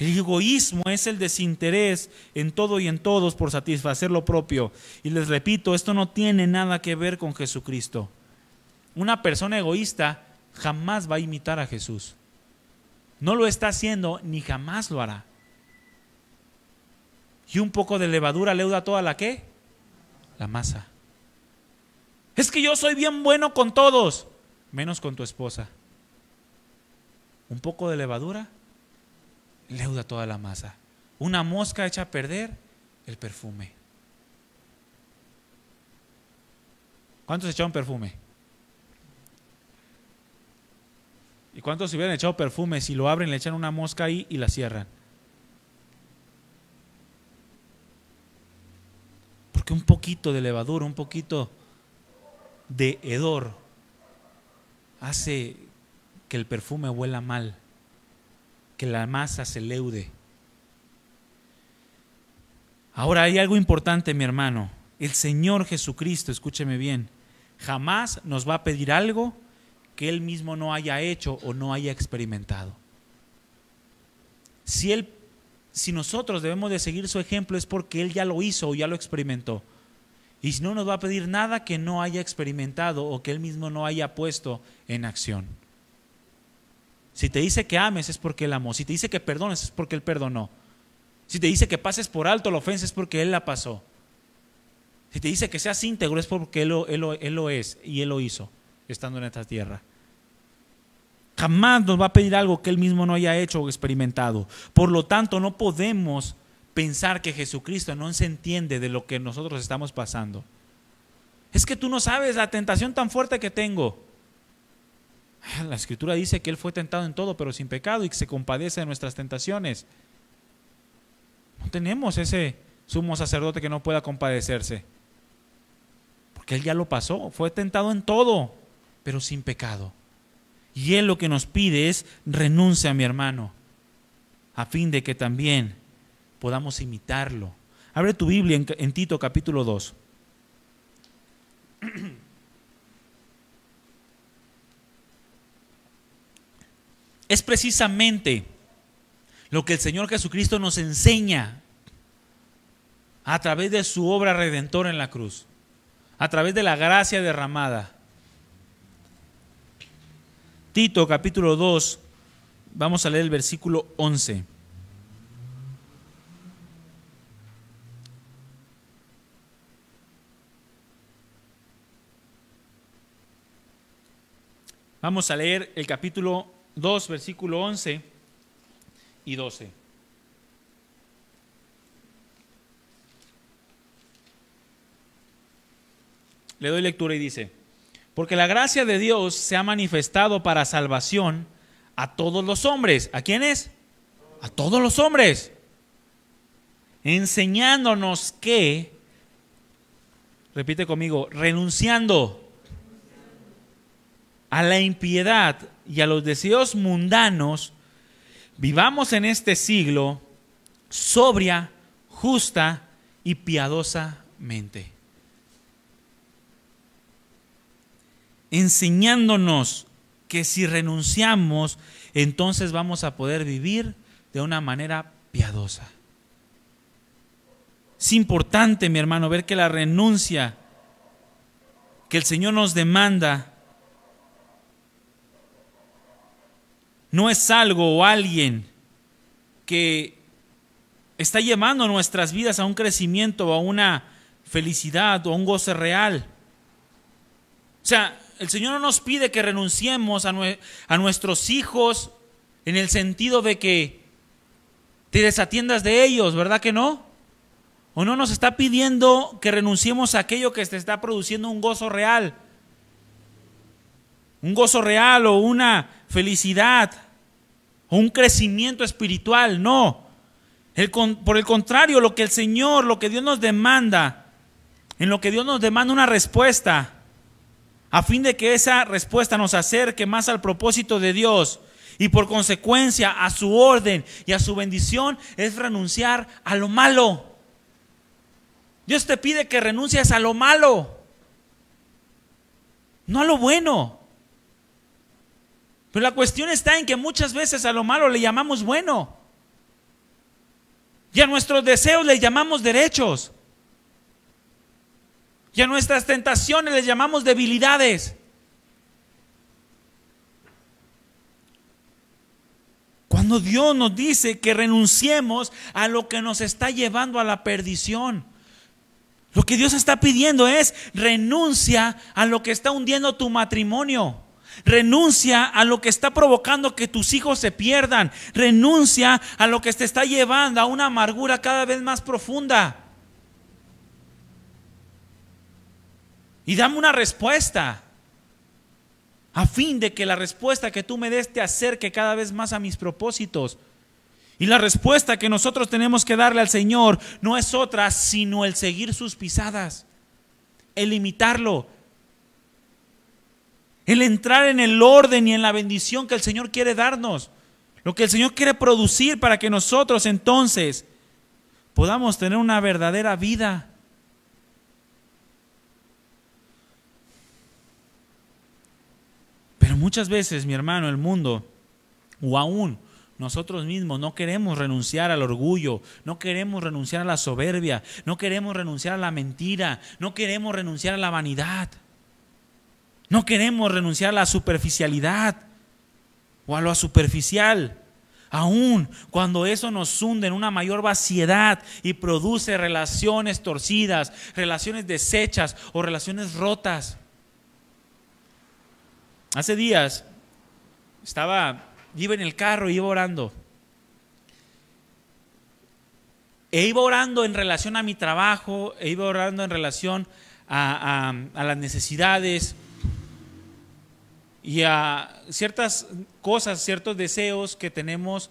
El egoísmo es el desinterés en todo y en todos por satisfacer lo propio. Y les repito, esto no tiene nada que ver con Jesucristo. Una persona egoísta jamás va a imitar a Jesús. No lo está haciendo ni jamás lo hará. Y un poco de levadura leuda toda la ¿qué? La masa. Es que yo soy bien bueno con todos, menos con tu esposa. Un poco de levadura leuda toda la masa. Una mosca echa a perder el perfume. ¿Cuántos echaron perfume? ¿Y cuántos se hubieran echado perfume si lo abren, le echan una mosca ahí y la cierran? Porque un poquito de levadura, un poquito de hedor hace que el perfume huela mal, que la masa se leude. Ahora hay algo importante, mi hermano. El Señor Jesucristo, escúcheme bien, jamás nos va a pedir algo que Él mismo no haya hecho o no haya experimentado. Si nosotros debemos de seguir su ejemplo es porque Él ya lo hizo o ya lo experimentó. Y si no, nos va a pedir nada que no haya experimentado o que Él mismo no haya puesto en acción. Si te dice que ames es porque Él amó. Si te dice que perdones es porque Él perdonó. Si te dice que pases por alto la ofensa es porque Él la pasó. Si te dice que seas íntegro es porque Él lo es y Él lo hizo estando en esta tierra. Jamás nos va a pedir algo que Él mismo no haya hecho o experimentado. Por lo tanto, no podemos pensar que Jesucristo no se entiende de lo que nosotros estamos pasando. Es que tú no sabes la tentación tan fuerte que tengo. La Escritura dice que Él fue tentado en todo, pero sin pecado, y que se compadece de nuestras tentaciones. No tenemos ese sumo sacerdote que no pueda compadecerse, porque Él ya lo pasó. Fue tentado en todo, pero sin pecado. Y Él lo que nos pide es: renuncia, mi hermano, a fin de que también podamos imitarlo. Abre tu Biblia en Tito capítulo 2. Es precisamente lo que el Señor Jesucristo nos enseña a través de su obra redentora en la cruz, a través de la gracia derramada. Tito capítulo 2, vamos a leer el versículo 11. Vamos a leer el capítulo 2, versículo 11 y 12. Le doy lectura y dice: porque la gracia de Dios se ha manifestado para salvación a todos los hombres. ¿A quiénes? A todos los hombres. Enseñándonos que, repite conmigo, renunciando a la impiedad y a los deseos mundanos, vivamos en este siglo sobria, justa y piadosamente. Enseñándonos que si renunciamos, entonces vamos a poder vivir de una manera piadosa. Es importante, mi hermano, ver que la renuncia que el Señor nos demanda no es algo o alguien que está llevando nuestras vidas a un crecimiento, a una felicidad o a un goce real. O sea, el Señor no nos pide que renunciemos a nuestros hijos en el sentido de que te desatiendas de ellos, ¿verdad que no? O no nos está pidiendo que renunciemos a aquello que te está produciendo un gozo real. Un gozo real o una felicidad o un crecimiento espiritual, no. Por el contrario, lo que el Señor, lo que Dios nos demanda, en lo que Dios nos demanda una respuesta, a fin de que esa respuesta nos acerque más al propósito de Dios y por consecuencia a su orden y a su bendición, es renunciar a lo malo. Dios te pide que renuncies a lo malo, no a lo bueno. Pero la cuestión está en que muchas veces a lo malo le llamamos bueno y a nuestros deseos les llamamos derechos. Y a nuestras tentaciones les llamamos debilidades. Cuando Dios nos dice que renunciemos a lo que nos está llevando a la perdición, lo que Dios está pidiendo es: renuncia a lo que está hundiendo tu matrimonio. Renuncia a lo que está provocando que tus hijos se pierdan. Renuncia a lo que te está llevando a una amargura cada vez más profunda. Y dame una respuesta, a fin de que la respuesta que tú me des te acerque cada vez más a mis propósitos. Y la respuesta que nosotros tenemos que darle al Señor no es otra sino el seguir sus pisadas, el imitarlo, el entrar en el orden y en la bendición que el Señor quiere darnos, lo que el Señor quiere producir para que nosotros entonces podamos tener una verdadera vida. Pero muchas veces, mi hermano, el mundo o aún nosotros mismos no queremos renunciar al orgullo, no queremos renunciar a la soberbia, no queremos renunciar a la mentira, no queremos renunciar a la vanidad, no queremos renunciar a la superficialidad. o a lo superficial. Aún cuando eso nos hunde en una mayor vaciedad y produce relaciones torcidas, relaciones deshechas o relaciones rotas. Hace días iba en el carro y iba orando. E iba orando en relación a mi trabajo, e iba orando en relación a las necesidades y a ciertas cosas, ciertos deseos que tenemos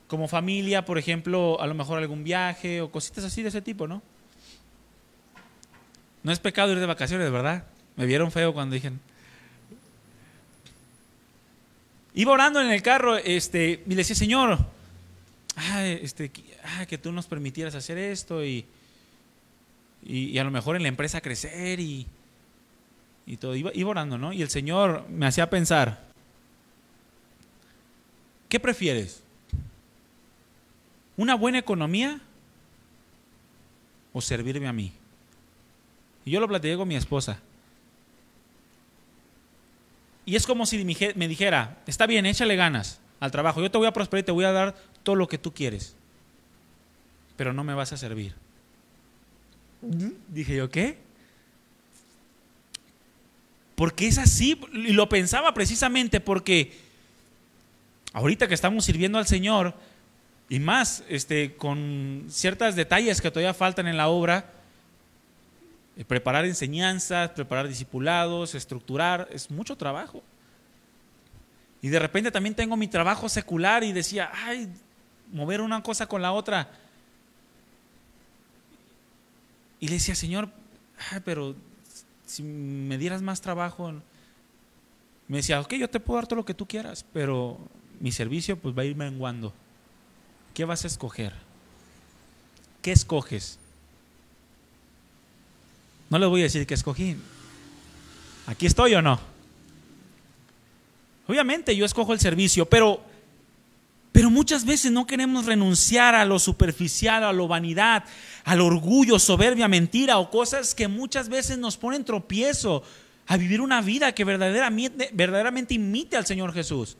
como familia, por ejemplo, a lo mejor algún viaje o cositas así de ese tipo, ¿no? No es pecado ir de vacaciones, ¿verdad? Me vieron feo cuando dije. Iba orando en el carro y le decía, Señor, que tú nos permitieras hacer esto y a lo mejor en la empresa crecer y todo. Iba orando, ¿no? Y el Señor me hacía pensar, ¿qué prefieres? ¿Una buena economía o servirme a mí? Y yo lo platiqué con mi esposa. Y es como si me dijera, está bien, échale ganas al trabajo, yo te voy a prosperar y te voy a dar todo lo que tú quieres, pero no me vas a servir. Dije yo, ¿qué? Porque es así, y lo pensaba precisamente porque ahorita que estamos sirviendo al Señor, y más con ciertos detalles que todavía faltan en la obra, preparar enseñanzas, preparar discipulados, estructurar, es mucho trabajo. Y de repente también tengo mi trabajo secular y decía, mover una cosa con la otra. Y le decía, Señor, pero si me dieras más trabajo. Me decía, ok, yo te puedo dar todo lo que tú quieras, pero mi servicio pues va a ir menguando. ¿Qué vas a escoger? ¿Qué escoges? No les voy a decir que escogí. ¿Aquí estoy o no? Obviamente yo escojo el servicio, pero muchas veces no queremos renunciar a lo superficial, a la vanidad, al orgullo, soberbia, mentira o cosas que muchas veces nos ponen tropiezo a vivir una vida que verdaderamente imite al Señor Jesús.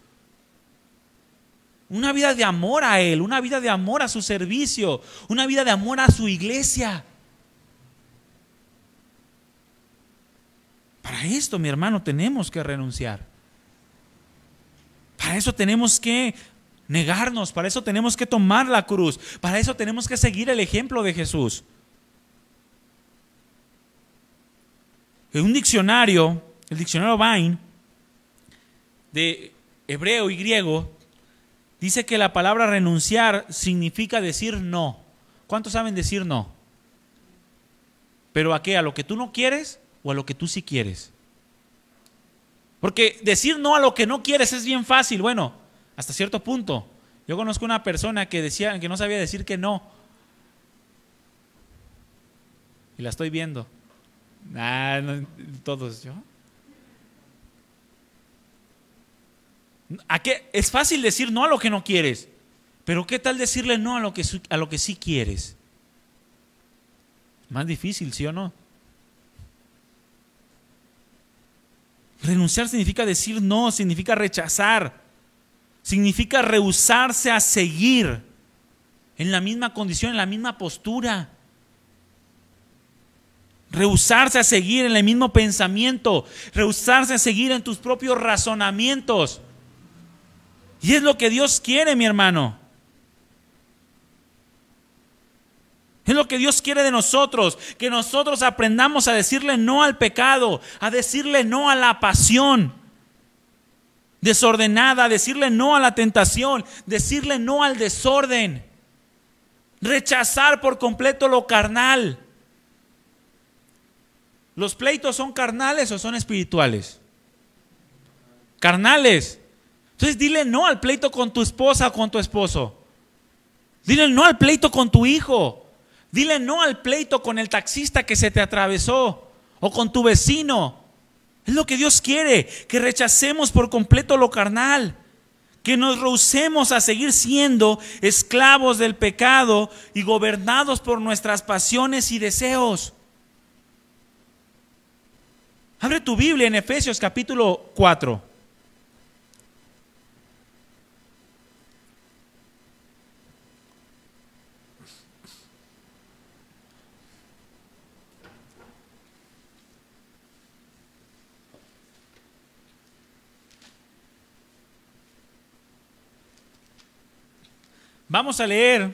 Una vida de amor a Él, una vida de amor a su servicio, una vida de amor a su iglesia. Para esto, mi hermano, tenemos que renunciar. Para eso tenemos que negarnos, para eso tenemos que tomar la cruz, para eso tenemos que seguir el ejemplo de Jesús. En un diccionario, el diccionario Vine, de hebreo y griego, dice que la palabra renunciar significa decir no. ¿Cuántos saben decir no? ¿Pero a qué? ¿A lo que tú no quieres o a lo que tú sí quieres? Porque decir no a lo que no quieres es bien fácil, bueno, hasta cierto punto. Yo conozco una persona que decía que no sabía decir que no. Y la estoy viendo. No, todos, ¿yo? ¿A qué? Es fácil decir no a lo que no quieres, pero ¿qué tal decirle no a lo que sí quieres? Más difícil, ¿sí o no? Renunciar significa decir no, significa rechazar, significa rehusarse a seguir en la misma condición, en la misma postura. Rehusarse a seguir en el mismo pensamiento, rehusarse a seguir en tus propios razonamientos. Y es lo que Dios quiere, mi hermano. Es lo que Dios quiere de nosotros, que nosotros aprendamos a decirle no al pecado, a decirle no a la pasión desordenada, a decirle no a la tentación, decirle no al desorden, rechazar por completo lo carnal. ¿Los pleitos son carnales o son espirituales? Carnales. Entonces dile no al pleito con tu esposa o con tu esposo. Dile no al pleito con tu hijo. Dile no al pleito con el taxista que se te atravesó o con tu vecino. Es lo que Dios quiere, que rechacemos por completo lo carnal, que nos rehusemos a seguir siendo esclavos del pecado y gobernados por nuestras pasiones y deseos. Abre tu Biblia en Efesios capítulo 4. Vamos a leer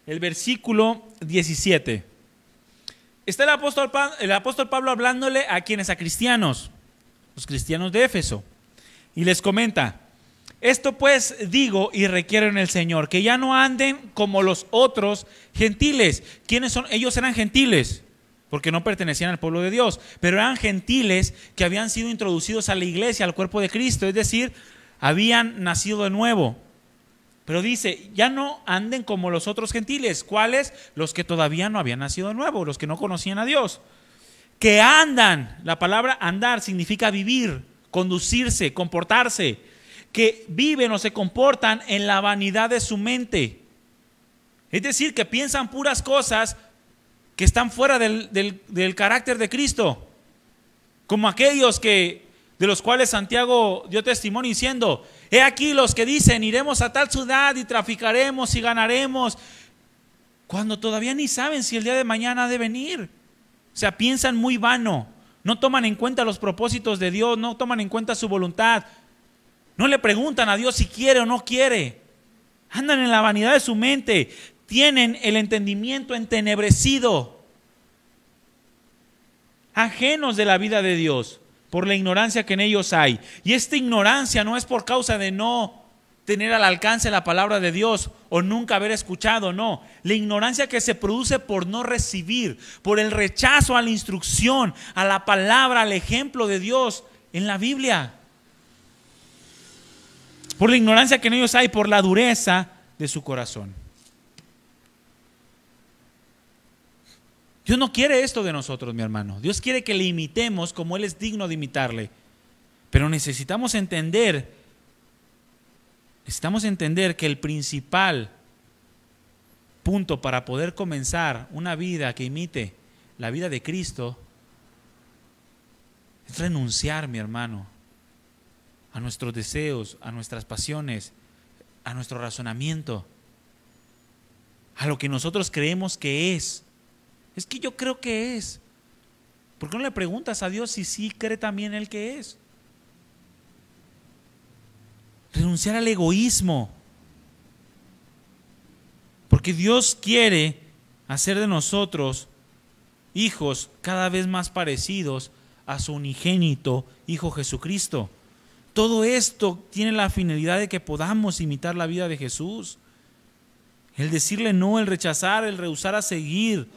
el versículo 17. Está el apóstol Pablo hablándole a quienes, a cristianos, los cristianos de Éfeso, y les comenta: esto pues digo y requiero en el Señor, que ya no anden como los otros gentiles. ¿Quiénes son? Ellos eran gentiles, porque no pertenecían al pueblo de Dios, pero eran gentiles que habían sido introducidos a la iglesia, al cuerpo de Cristo, es decir, habían nacido de nuevo. Pero dice, ya no anden como los otros gentiles. ¿Cuáles? Los que todavía no habían nacido de nuevo, los que no conocían a Dios. Que andan, la palabra andar significa vivir, conducirse, comportarse. Que viven o se comportan en la vanidad de su mente. Es decir, que piensan puras cosas que están fuera del carácter de Cristo. Como aquellos de los cuales Santiago dio testimonio diciendo: he aquí los que dicen, iremos a tal ciudad y traficaremos y ganaremos, cuando todavía ni saben si el día de mañana ha de venir. O sea, piensan muy vano, no toman en cuenta los propósitos de Dios, no toman en cuenta su voluntad, no le preguntan a Dios si quiere o no quiere, andan en la vanidad de su mente, tienen el entendimiento entenebrecido, ajenos de la vida de Dios, por la ignorancia que en ellos hay. Y esta ignorancia no es por causa de no tener al alcance la palabra de Dios o nunca haber escuchado, no. La ignorancia que se produce por no recibir, por el rechazo a la instrucción, a la palabra, al ejemplo de Dios en la Biblia. Por la ignorancia que en ellos hay, por la dureza de su corazón. Dios no quiere esto de nosotros, mi hermano. Dios quiere que le imitemos como Él es digno de imitarle. Pero necesitamos entender que el principal punto para poder comenzar una vida que imite la vida de Cristo es renunciar, mi hermano, a nuestros deseos, a nuestras pasiones, a nuestro razonamiento, a lo que nosotros creemos que es. Es que yo creo que es. ¿Por qué no le preguntas a Dios si sí cree también Él que es? Renunciar al egoísmo. Porque Dios quiere hacer de nosotros hijos cada vez más parecidos a su unigénito Hijo Jesucristo. Todo esto tiene la finalidad de que podamos imitar la vida de Jesús. El decirle no, el rechazar, el rehusar a seguir.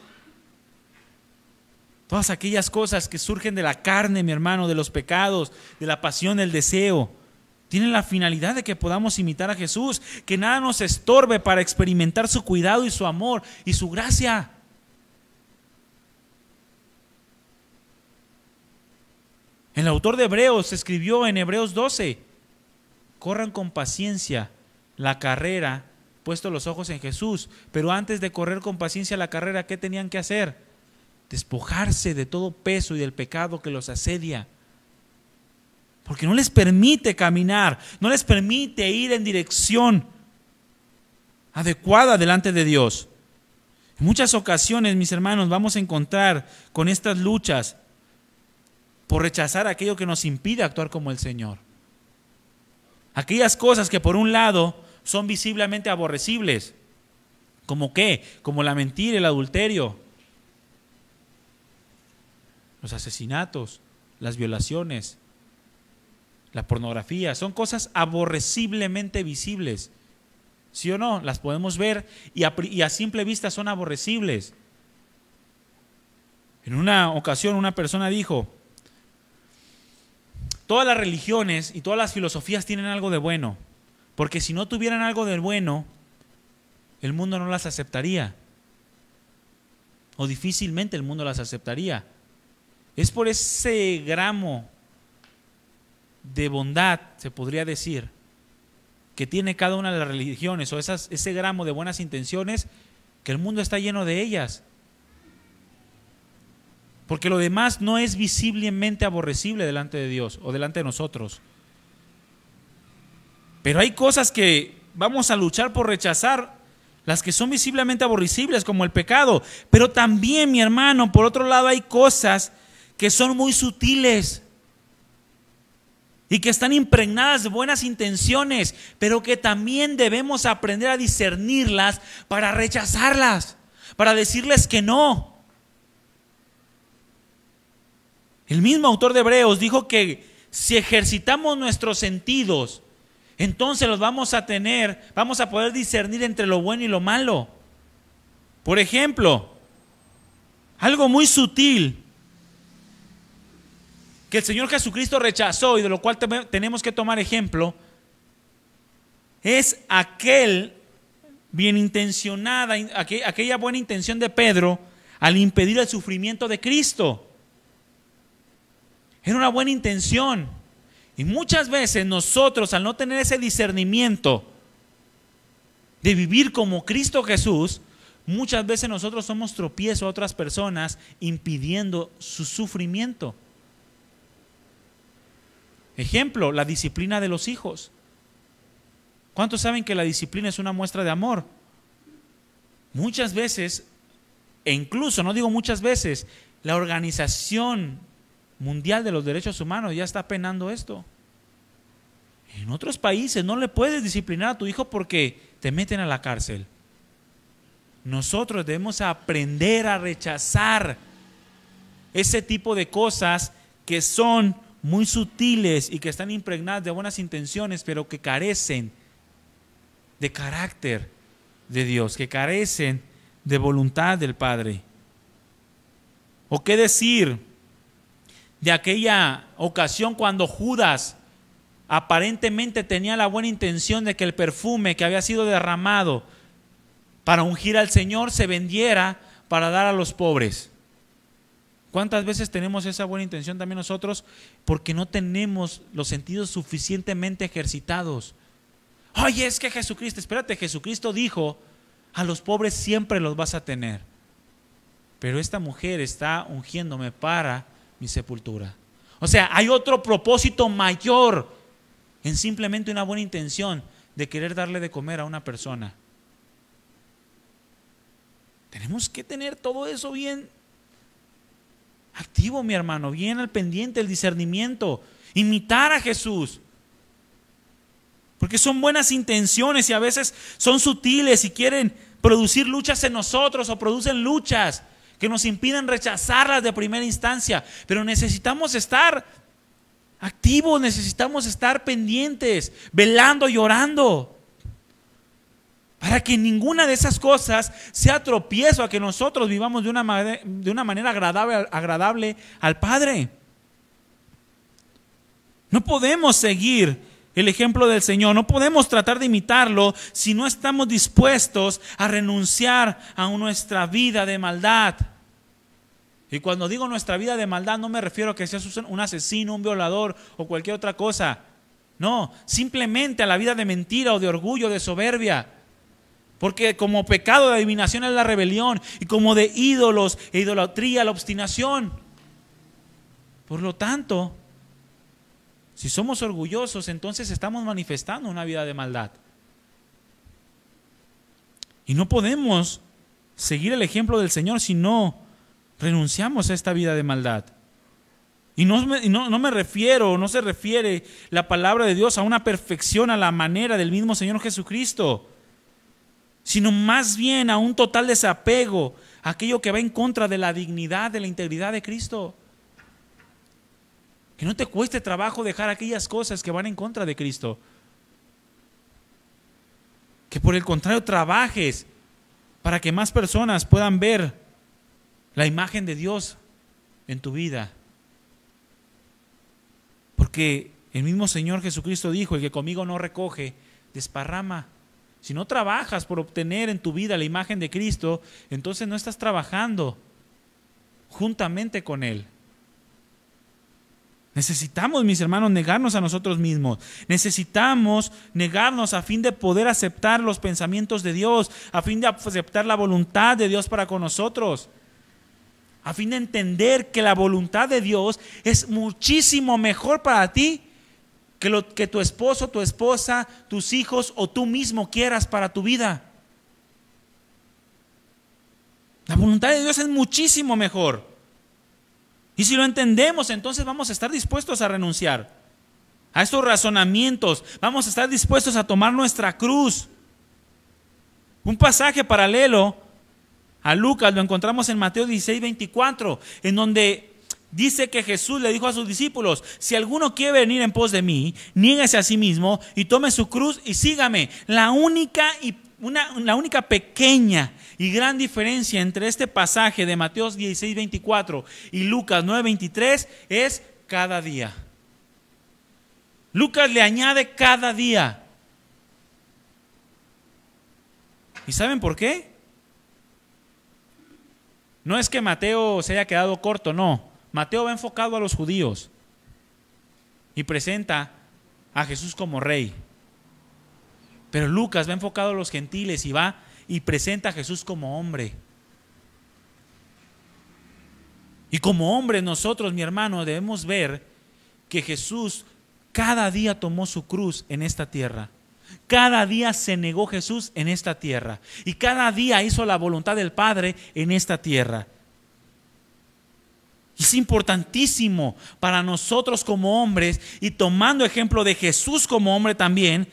Todas aquellas cosas que surgen de la carne, mi hermano, de los pecados, de la pasión, del deseo, tienen la finalidad de que podamos imitar a Jesús, que nada nos estorbe para experimentar su cuidado y su amor y su gracia. El autor de Hebreos escribió en Hebreos 12: corran con paciencia la carrera, puesto los ojos en Jesús. Pero antes de correr con paciencia la carrera, ¿qué tenían que hacer? Despojarse de todo peso y del pecado que los asedia, porque no les permite caminar, no les permite ir en dirección adecuada delante de Dios. En muchas ocasiones, mis hermanos, vamos a encontrar con estas luchas por rechazar aquello que nos impide actuar como el Señor. Aquellas cosas que por un lado son visiblemente aborrecibles, ¿como qué? Como la mentira, el adulterio, los asesinatos, las violaciones, la pornografía, son cosas aborreciblemente visibles. ¿Sí o no? Las podemos ver y a simple vista son aborrecibles. En una ocasión una persona dijo: todas las religiones y todas las filosofías tienen algo de bueno, porque si no tuvieran algo de bueno, el mundo no las aceptaría, o difícilmente el mundo las aceptaría. Es por ese gramo de bondad, se podría decir, que tiene cada una de las religiones, o ese gramo de buenas intenciones, que el mundo está lleno de ellas. Porque lo demás no es visiblemente aborrecible delante de Dios o delante de nosotros. Pero hay cosas que vamos a luchar por rechazar, las que son visiblemente aborrecibles, como el pecado. Pero también, mi hermano, por otro lado hay cosas que son muy sutiles, y que están impregnadas de buenas intenciones, pero que también debemos aprender a discernirlas para rechazarlas, para decirles que no. El mismo autor de Hebreos dijo que si ejercitamos nuestros sentidos, entonces los vamos a poder discernir entre lo bueno y lo malo. Por ejemplo, algo muy sutil que el Señor Jesucristo rechazó y de lo cual tenemos que tomar ejemplo, es aquella buena intención de Pedro al impedir el sufrimiento de Cristo. Era una buena intención. Y muchas veces nosotros, al no tener ese discernimiento de vivir como Cristo Jesús, muchas veces nosotros somos tropiezo a otras personas impidiendo su sufrimiento. Ejemplo, la disciplina de los hijos. ¿Cuántos saben que la disciplina es una muestra de amor? Muchas veces, e incluso, no digo muchas veces, la Organización Mundial de los Derechos Humanos ya está penando esto. En otros países no le puedes disciplinar a tu hijo porque te meten a la cárcel. Nosotros debemos aprender a rechazar ese tipo de cosas que son muy sutiles y que están impregnadas de buenas intenciones, pero que carecen de carácter de Dios, que carecen de voluntad del Padre. ¿O qué decir de aquella ocasión cuando Judas aparentemente tenía la buena intención de que el perfume que había sido derramado para ungir al Señor se vendiera para dar a los pobres? ¿Cuántas veces tenemos esa buena intención también nosotros? Porque no tenemos los sentidos suficientemente ejercitados. Oye, es que Jesucristo, espérate, Jesucristo dijo, a los pobres siempre los vas a tener. Pero esta mujer está ungiéndome para mi sepultura. O sea, hay otro propósito mayor en simplemente una buena intención de querer darle de comer a una persona. Tenemos que tener todo eso bien activo, mi hermano, bien al pendiente, el discernimiento, imitar a Jesús. Porque son buenas intenciones y a veces son sutiles y quieren producir luchas en nosotros o producen luchas que nos impiden rechazarlas de primera instancia. Pero necesitamos estar activos, necesitamos estar pendientes, velando y orando, para que ninguna de esas cosas sea tropiezo a que nosotros vivamos de una manera agradable al Padre. No podemos seguir el ejemplo del Señor, no podemos tratar de imitarlo si no estamos dispuestos a renunciar a nuestra vida de maldad. Y cuando digo nuestra vida de maldad no me refiero a que seas un asesino, un violador o cualquier otra cosa. No, simplemente a la vida de mentira o de orgullo, de soberbia. Porque como pecado de adivinación es la rebelión, y como de ídolos e idolatría la obstinación. Por lo tanto, si somos orgullosos, entonces estamos manifestando una vida de maldad. Y no podemos seguir el ejemplo del Señor si no renunciamos a esta vida de maldad. Y no me refiero, no se refiere la palabra de Dios a una perfección a la manera del mismo Señor Jesucristo, sino más bien a un total desapego a aquello que va en contra de la dignidad, de la integridad de Cristo. Que no te cueste trabajo dejar aquellas cosas que van en contra de Cristo. Que por el contrario trabajes para que más personas puedan ver la imagen de Dios en tu vida. Porque el mismo Señor Jesucristo dijo, el que conmigo no recoge, desparrama. Si no trabajas por obtener en tu vida la imagen de Cristo, entonces no estás trabajando juntamente con Él. Necesitamos, mis hermanos, negarnos a nosotros mismos. Necesitamos negarnos a fin de poder aceptar los pensamientos de Dios, a fin de aceptar la voluntad de Dios para con nosotros, a fin de entender que la voluntad de Dios es muchísimo mejor para ti que lo que tu esposo, tu esposa, tus hijos o tú mismo quieras para tu vida. La voluntad de Dios es muchísimo mejor. Y si lo entendemos, entonces vamos a estar dispuestos a renunciar. a estos razonamientos, vamos a estar dispuestos a tomar nuestra cruz. Un pasaje paralelo a Lucas lo encontramos en Mateo 16:24, en donde dice que Jesús le dijo a sus discípulos: si alguno quiere venir en pos de mí, niéguese a sí mismo y tome su cruz y sígame. La única pequeña y gran diferencia entre este pasaje de Mateo 16:24 y Lucas 9:23 es cada día. Lucas le añade cada día. ¿Y saben por qué? No es que Mateo se haya quedado corto, no. Mateo va enfocado a los judíos y presenta a Jesús como rey. Pero Lucas va enfocado a los gentiles y va y presenta a Jesús como hombre. Y como hombre nosotros, mi hermano, debemos ver que Jesús cada día tomó su cruz en esta tierra. Cada día se negó Jesús en esta tierra. Y cada día hizo la voluntad del Padre en esta tierra. Es importantísimo para nosotros como hombres, y tomando ejemplo de Jesús como hombre también,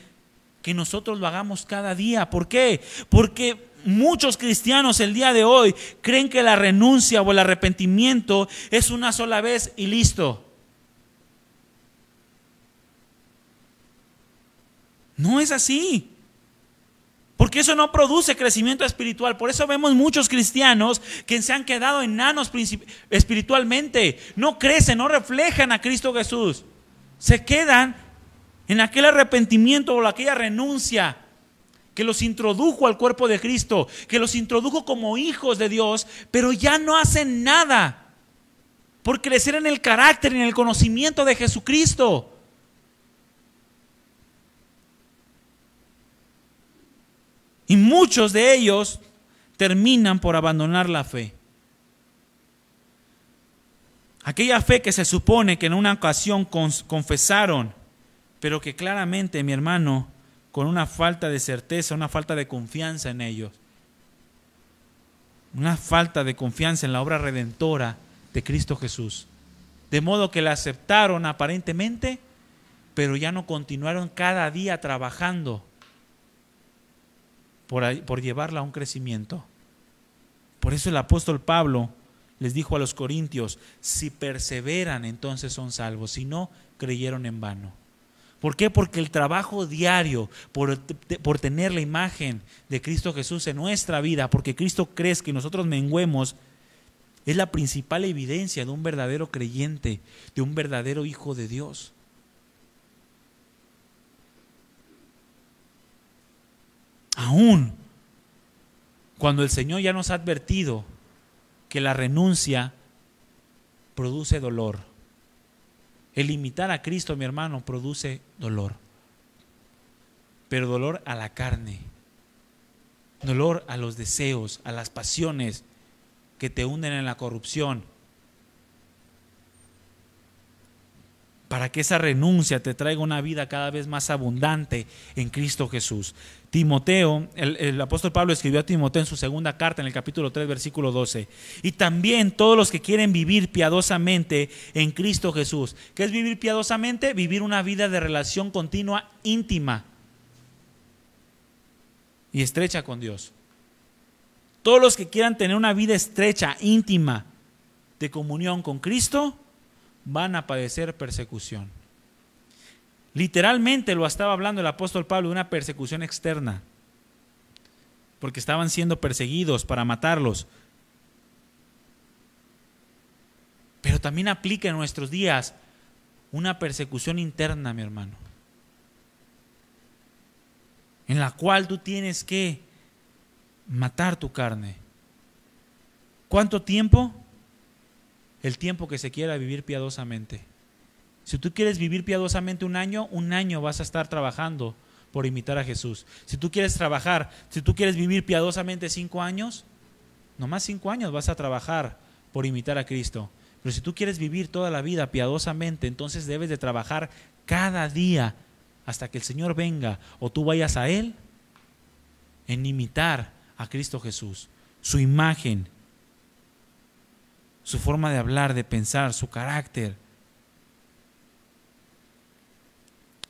que nosotros lo hagamos cada día. ¿Por qué? Porque muchos cristianos el día de hoy creen que la renuncia o el arrepentimiento es una sola vez y listo. No es así, porque eso no produce crecimiento espiritual. Por eso vemos muchos cristianos que se han quedado enanos espiritualmente. No crecen, no reflejan a Cristo Jesús. Se quedan en aquel arrepentimiento o aquella renuncia que los introdujo al cuerpo de Cristo, que los introdujo como hijos de Dios, pero ya no hacen nada por crecer en el carácter y en el conocimiento de Jesucristo. Y muchos de ellos terminan por abandonar la fe. Aquella fe que se supone que en una ocasión confesaron, pero que claramente, mi hermano, con una falta de certeza, una falta de confianza en ellos, una falta de confianza en la obra redentora de Cristo Jesús. De modo que la aceptaron aparentemente, pero ya no continuaron cada día trabajando por llevarla a un crecimiento. Por eso el apóstol Pablo les dijo a los corintios: si perseveran, entonces son salvos; si no, creyeron en vano. ¿Por qué? Porque el trabajo diario por tener la imagen de Cristo Jesús en nuestra vida, porque Cristo crezca y nosotros menguemos, es la principal evidencia de un verdadero creyente, de un verdadero hijo de Dios. Aún cuando el Señor ya nos ha advertido que la renuncia produce dolor. El imitar a Cristo, mi hermano, produce dolor. Pero dolor a la carne, dolor a los deseos, a las pasiones que te hunden en la corrupción. Para que esa renuncia te traiga una vida cada vez más abundante en Cristo Jesús. Timoteo, el apóstol Pablo escribió a Timoteo en su segunda carta, en el capítulo 3, versículo 12. Y también todos los que quieren vivir piadosamente en Cristo Jesús. ¿Qué es vivir piadosamente? Vivir una vida de relación continua, íntima y estrecha con Dios. Todos los que quieran tener una vida estrecha, íntima, de comunión con Cristo, van a padecer persecución. Literalmente lo estaba hablando el apóstol Pablo de una persecución externa, porque estaban siendo perseguidos para matarlos. Pero también aplica en nuestros días una persecución interna, mi hermano, en la cual tú tienes que matar tu carne. ¿Cuánto tiempo? El tiempo que se quiera vivir piadosamente. Si tú quieres vivir piadosamente un año vas a estar trabajando por imitar a Jesús. Si tú quieres vivir piadosamente 5 años, nomás 5 años vas a trabajar por imitar a Cristo. Pero si tú quieres vivir toda la vida piadosamente, entonces debes de trabajar cada día hasta que el Señor venga o tú vayas a Él, en imitar a Cristo Jesús, su imagen, su forma de hablar, de pensar, su carácter.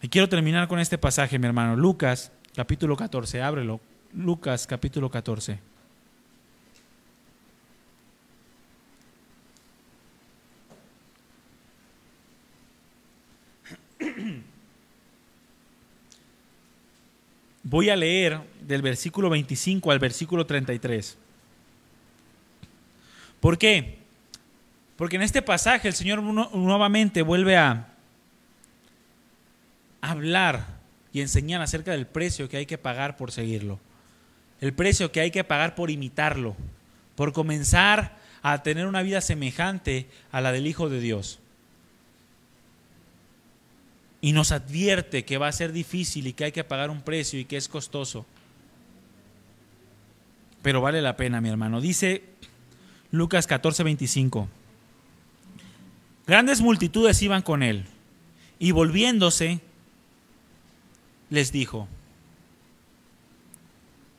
Y quiero terminar con este pasaje, mi hermano. Lucas, capítulo 14, ábrelo. Lucas, capítulo 14. Voy a leer del versículo 25 al versículo 33. ¿Por qué? Porque en este pasaje el Señor nuevamente vuelve a hablar y enseñar acerca del precio que hay que pagar por seguirlo. El precio que hay que pagar por imitarlo, por comenzar a tener una vida semejante a la del Hijo de Dios. Y nos advierte que va a ser difícil y que hay que pagar un precio y que es costoso. Pero vale la pena, mi hermano. Dice Lucas 14:25. Grandes multitudes iban con él, y volviéndose, les dijo: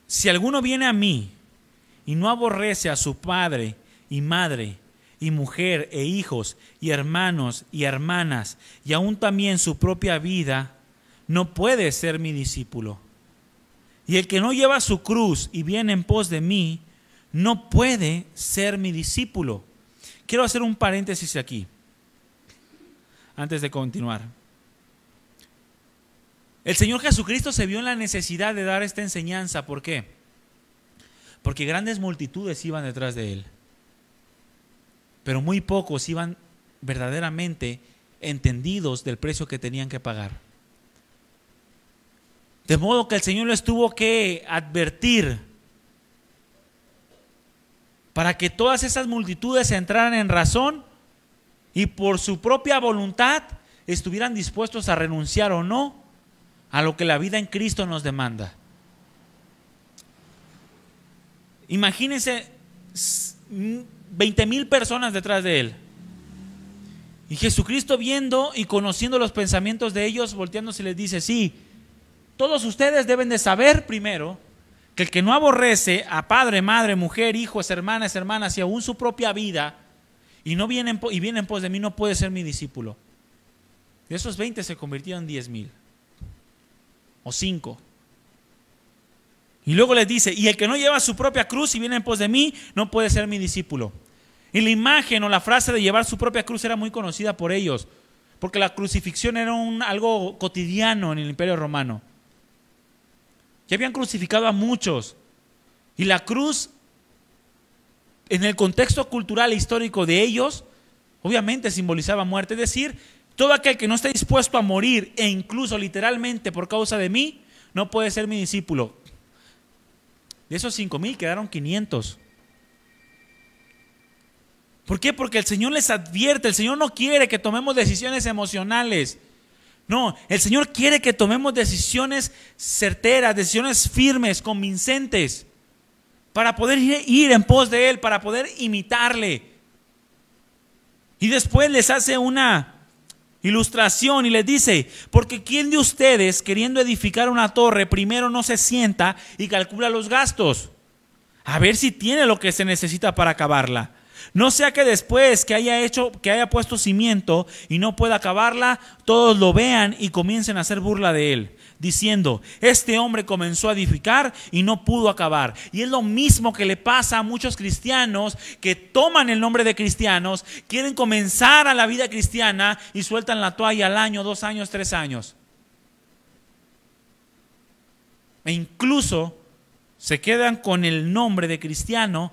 si alguno viene a mí y no aborrece a su padre y madre, y mujer e hijos, y hermanos y hermanas, y aún también su propia vida, no puede ser mi discípulo. Y el que no lleva su cruz y viene en pos de mí, no puede ser mi discípulo. Quiero hacer un paréntesis aquí, antes de continuar. El Señor Jesucristo se vio en la necesidad de dar esta enseñanza. ¿Por qué? Porque grandes multitudes iban detrás de Él, pero muy pocos iban verdaderamente entendidos del precio que tenían que pagar. De modo que el Señor les tuvo que advertir para que todas esas multitudes entraran en razón y por su propia voluntad estuvieran dispuestos a renunciar o no a lo que la vida en Cristo nos demanda. Imagínense 20,000 personas detrás de Él. Y Jesucristo, viendo y conociendo los pensamientos de ellos, volteándose les dice: sí, todos ustedes deben de saber primero que el que no aborrece a padre, madre, mujer, hijos, hermanas y aún su propia vida, y viene en pos de mí, no puede ser mi discípulo. De esos 20 se convirtieron en 10,000 o 5. Y luego les dice: y el que no lleva su propia cruz y viene en pos de mí, no puede ser mi discípulo. Y la imagen o la frase de llevar su propia cruz era muy conocida por ellos, porque la crucifixión era algo cotidiano en el Imperio Romano. Ya habían crucificado a muchos. Y la cruz, en el contexto cultural e histórico de ellos, obviamente simbolizaba muerte. Es decir, todo aquel que no esté dispuesto a morir, e incluso literalmente por causa de mí, no puede ser mi discípulo. De esos 5,000 quedaron 500. ¿Por qué? Porque el Señor les advierte. El Señor no quiere que tomemos decisiones emocionales. No, el Señor quiere que tomemos decisiones certeras, decisiones firmes, convincentes, para poder ir en pos de Él, para poder imitarle. Y después les hace una ilustración y les dice: porque ¿quién de ustedes, queriendo edificar una torre, primero no se sienta y calcula los gastos, a ver si tiene lo que se necesita para acabarla? No sea que después que haya puesto cimiento y no pueda acabarla, todos lo vean y comiencen a hacer burla de él, diciendo: este hombre comenzó a edificar y no pudo acabar. Y es lo mismo que le pasa a muchos cristianos que toman el nombre de cristianos, quieren comenzar a la vida cristiana y sueltan la toalla al año, 2 años, 3 años. E incluso se quedan con el nombre de cristiano,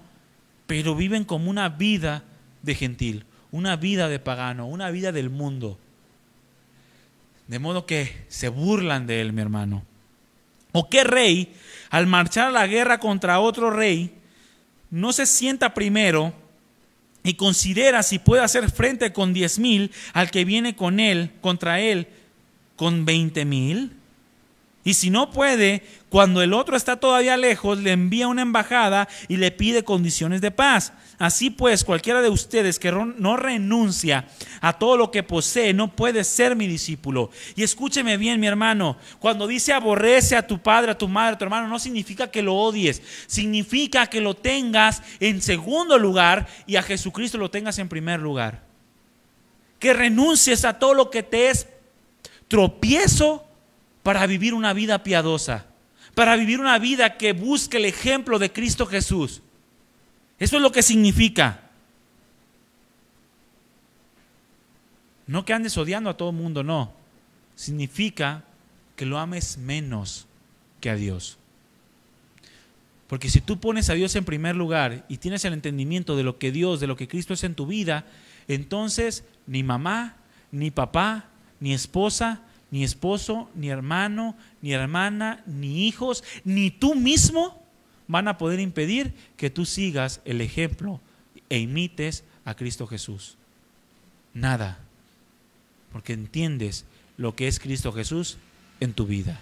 pero viven como una vida de gentil, una vida de pagano, una vida del mundo. De modo que se burlan de él, mi hermano. ¿O qué rey, al marchar a la guerra contra otro rey, no se sienta primero y considera si puede hacer frente con 10,000 al que viene contra él con 20,000? Y si no puede, cuando el otro está todavía lejos, le envía una embajada y le pide condiciones de paz. Así pues, cualquiera de ustedes que no renuncia a todo lo que posee no puede ser mi discípulo. Y escúcheme bien, mi hermano, cuando dice aborrece a tu padre, a tu madre, a tu hermano, no significa que lo odies. Significa que lo tengas en segundo lugar y a Jesucristo lo tengas en primer lugar. Que renuncies a todo lo que te es tropiezo para vivir una vida piadosa, para vivir una vida que busque el ejemplo de Cristo Jesús. Eso es lo que significa. No que andes odiando a todo el mundo, no. Significa que lo ames menos que a Dios. Porque si tú pones a Dios en primer lugar y tienes el entendimiento de lo que Dios, de lo que Cristo es en tu vida, entonces ni mamá, ni papá, ni esposa, ni esposo, ni hermano, ni hermana, ni hijos, ni tú mismo van a poder impedir que tú sigas el ejemplo e imites a Cristo Jesús. Nada. Porque entiendes lo que es Cristo Jesús en tu vida.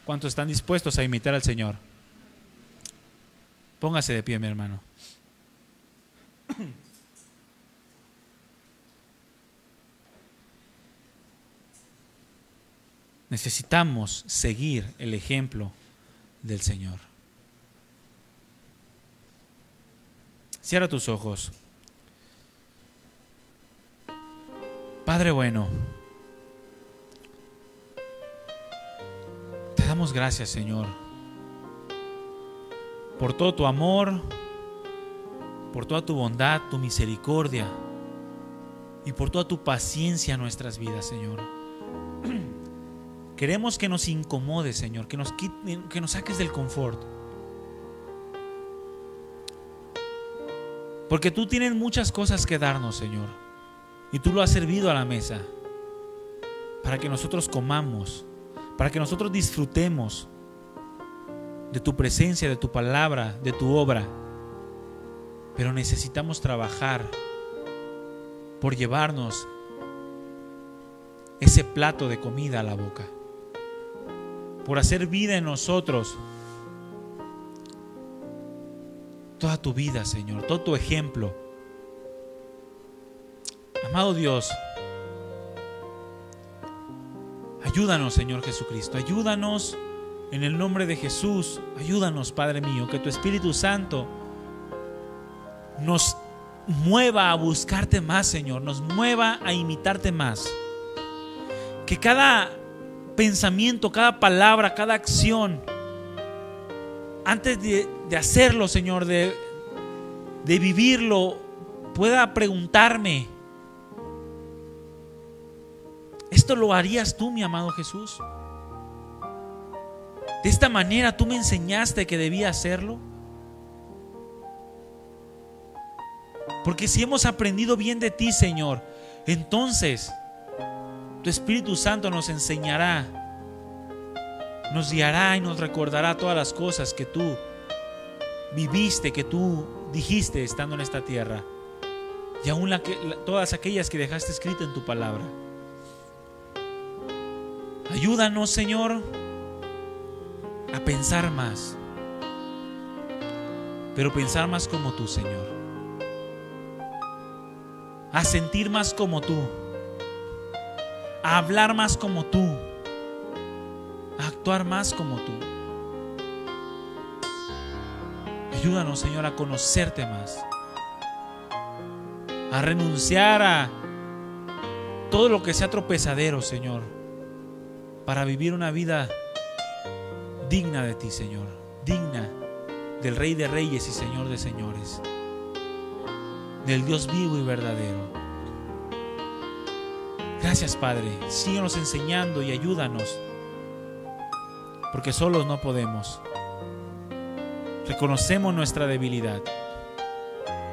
¿Cuántos están dispuestos a imitar al Señor? Póngase de pie, mi hermano. Necesitamos seguir el ejemplo del Señor. Cierra tus ojos. Padre bueno, te damos gracias, Señor, por todo tu amor, por toda tu bondad, tu misericordia y por toda tu paciencia en nuestras vidas, Señor. Queremos que nos incomodes, Señor, que nos saques del confort. Porque tú tienes muchas cosas que darnos, Señor. Y tú lo has servido a la mesa para que nosotros comamos, para que nosotros disfrutemos de tu presencia, de tu palabra, de tu obra. Pero necesitamos trabajar por llevarnos ese plato de comida a la boca, por hacer vida en nosotros toda tu vida, Señor, todo tu ejemplo. Amado Dios, ayúdanos, Señor Jesucristo, ayúdanos en el nombre de Jesús, ayúdanos, Padre mío, que tu Espíritu Santo nos mueva a buscarte más, Señor, nos mueva a imitarte más. Que cada pensamiento, cada palabra, cada acción, antes de hacerlo, Señor, de vivirlo, pueda preguntarme: ¿esto lo harías tú, mi amado Jesús? ¿De esta manera tú me enseñaste que debía hacerlo? Porque si hemos aprendido bien de ti, Señor, entonces tu Espíritu Santo nos enseñará, nos guiará y nos recordará todas las cosas que tú viviste, que tú dijiste estando en esta tierra, y aún todas aquellas que dejaste escritas en tu palabra. Ayúdanos, Señor, a pensar más, pero pensar más como tú, Señor, a sentir más como tú, a hablar más como tú, a actuar más como tú. Ayúdanos, Señor, a conocerte más, a renunciar a todo lo que sea tropezadero, Señor, para vivir una vida digna de ti, Señor, digna del Rey de Reyes y Señor de Señores, del Dios vivo y verdadero. Gracias, Padre. Síguenos enseñando y ayúdanos, porque solos no podemos. Reconocemos nuestra debilidad,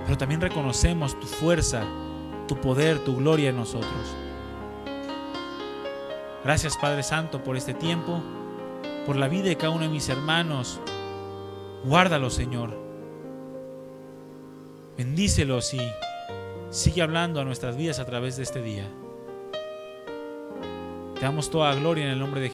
pero también reconocemos tu fuerza, tu poder, tu gloria en nosotros. Gracias, Padre Santo, por este tiempo, por la vida de cada uno de mis hermanos. Guárdalos, Señor. Bendícelos y sigue hablando a nuestras vidas a través de este día. Te damos toda gloria en el nombre de Jesús.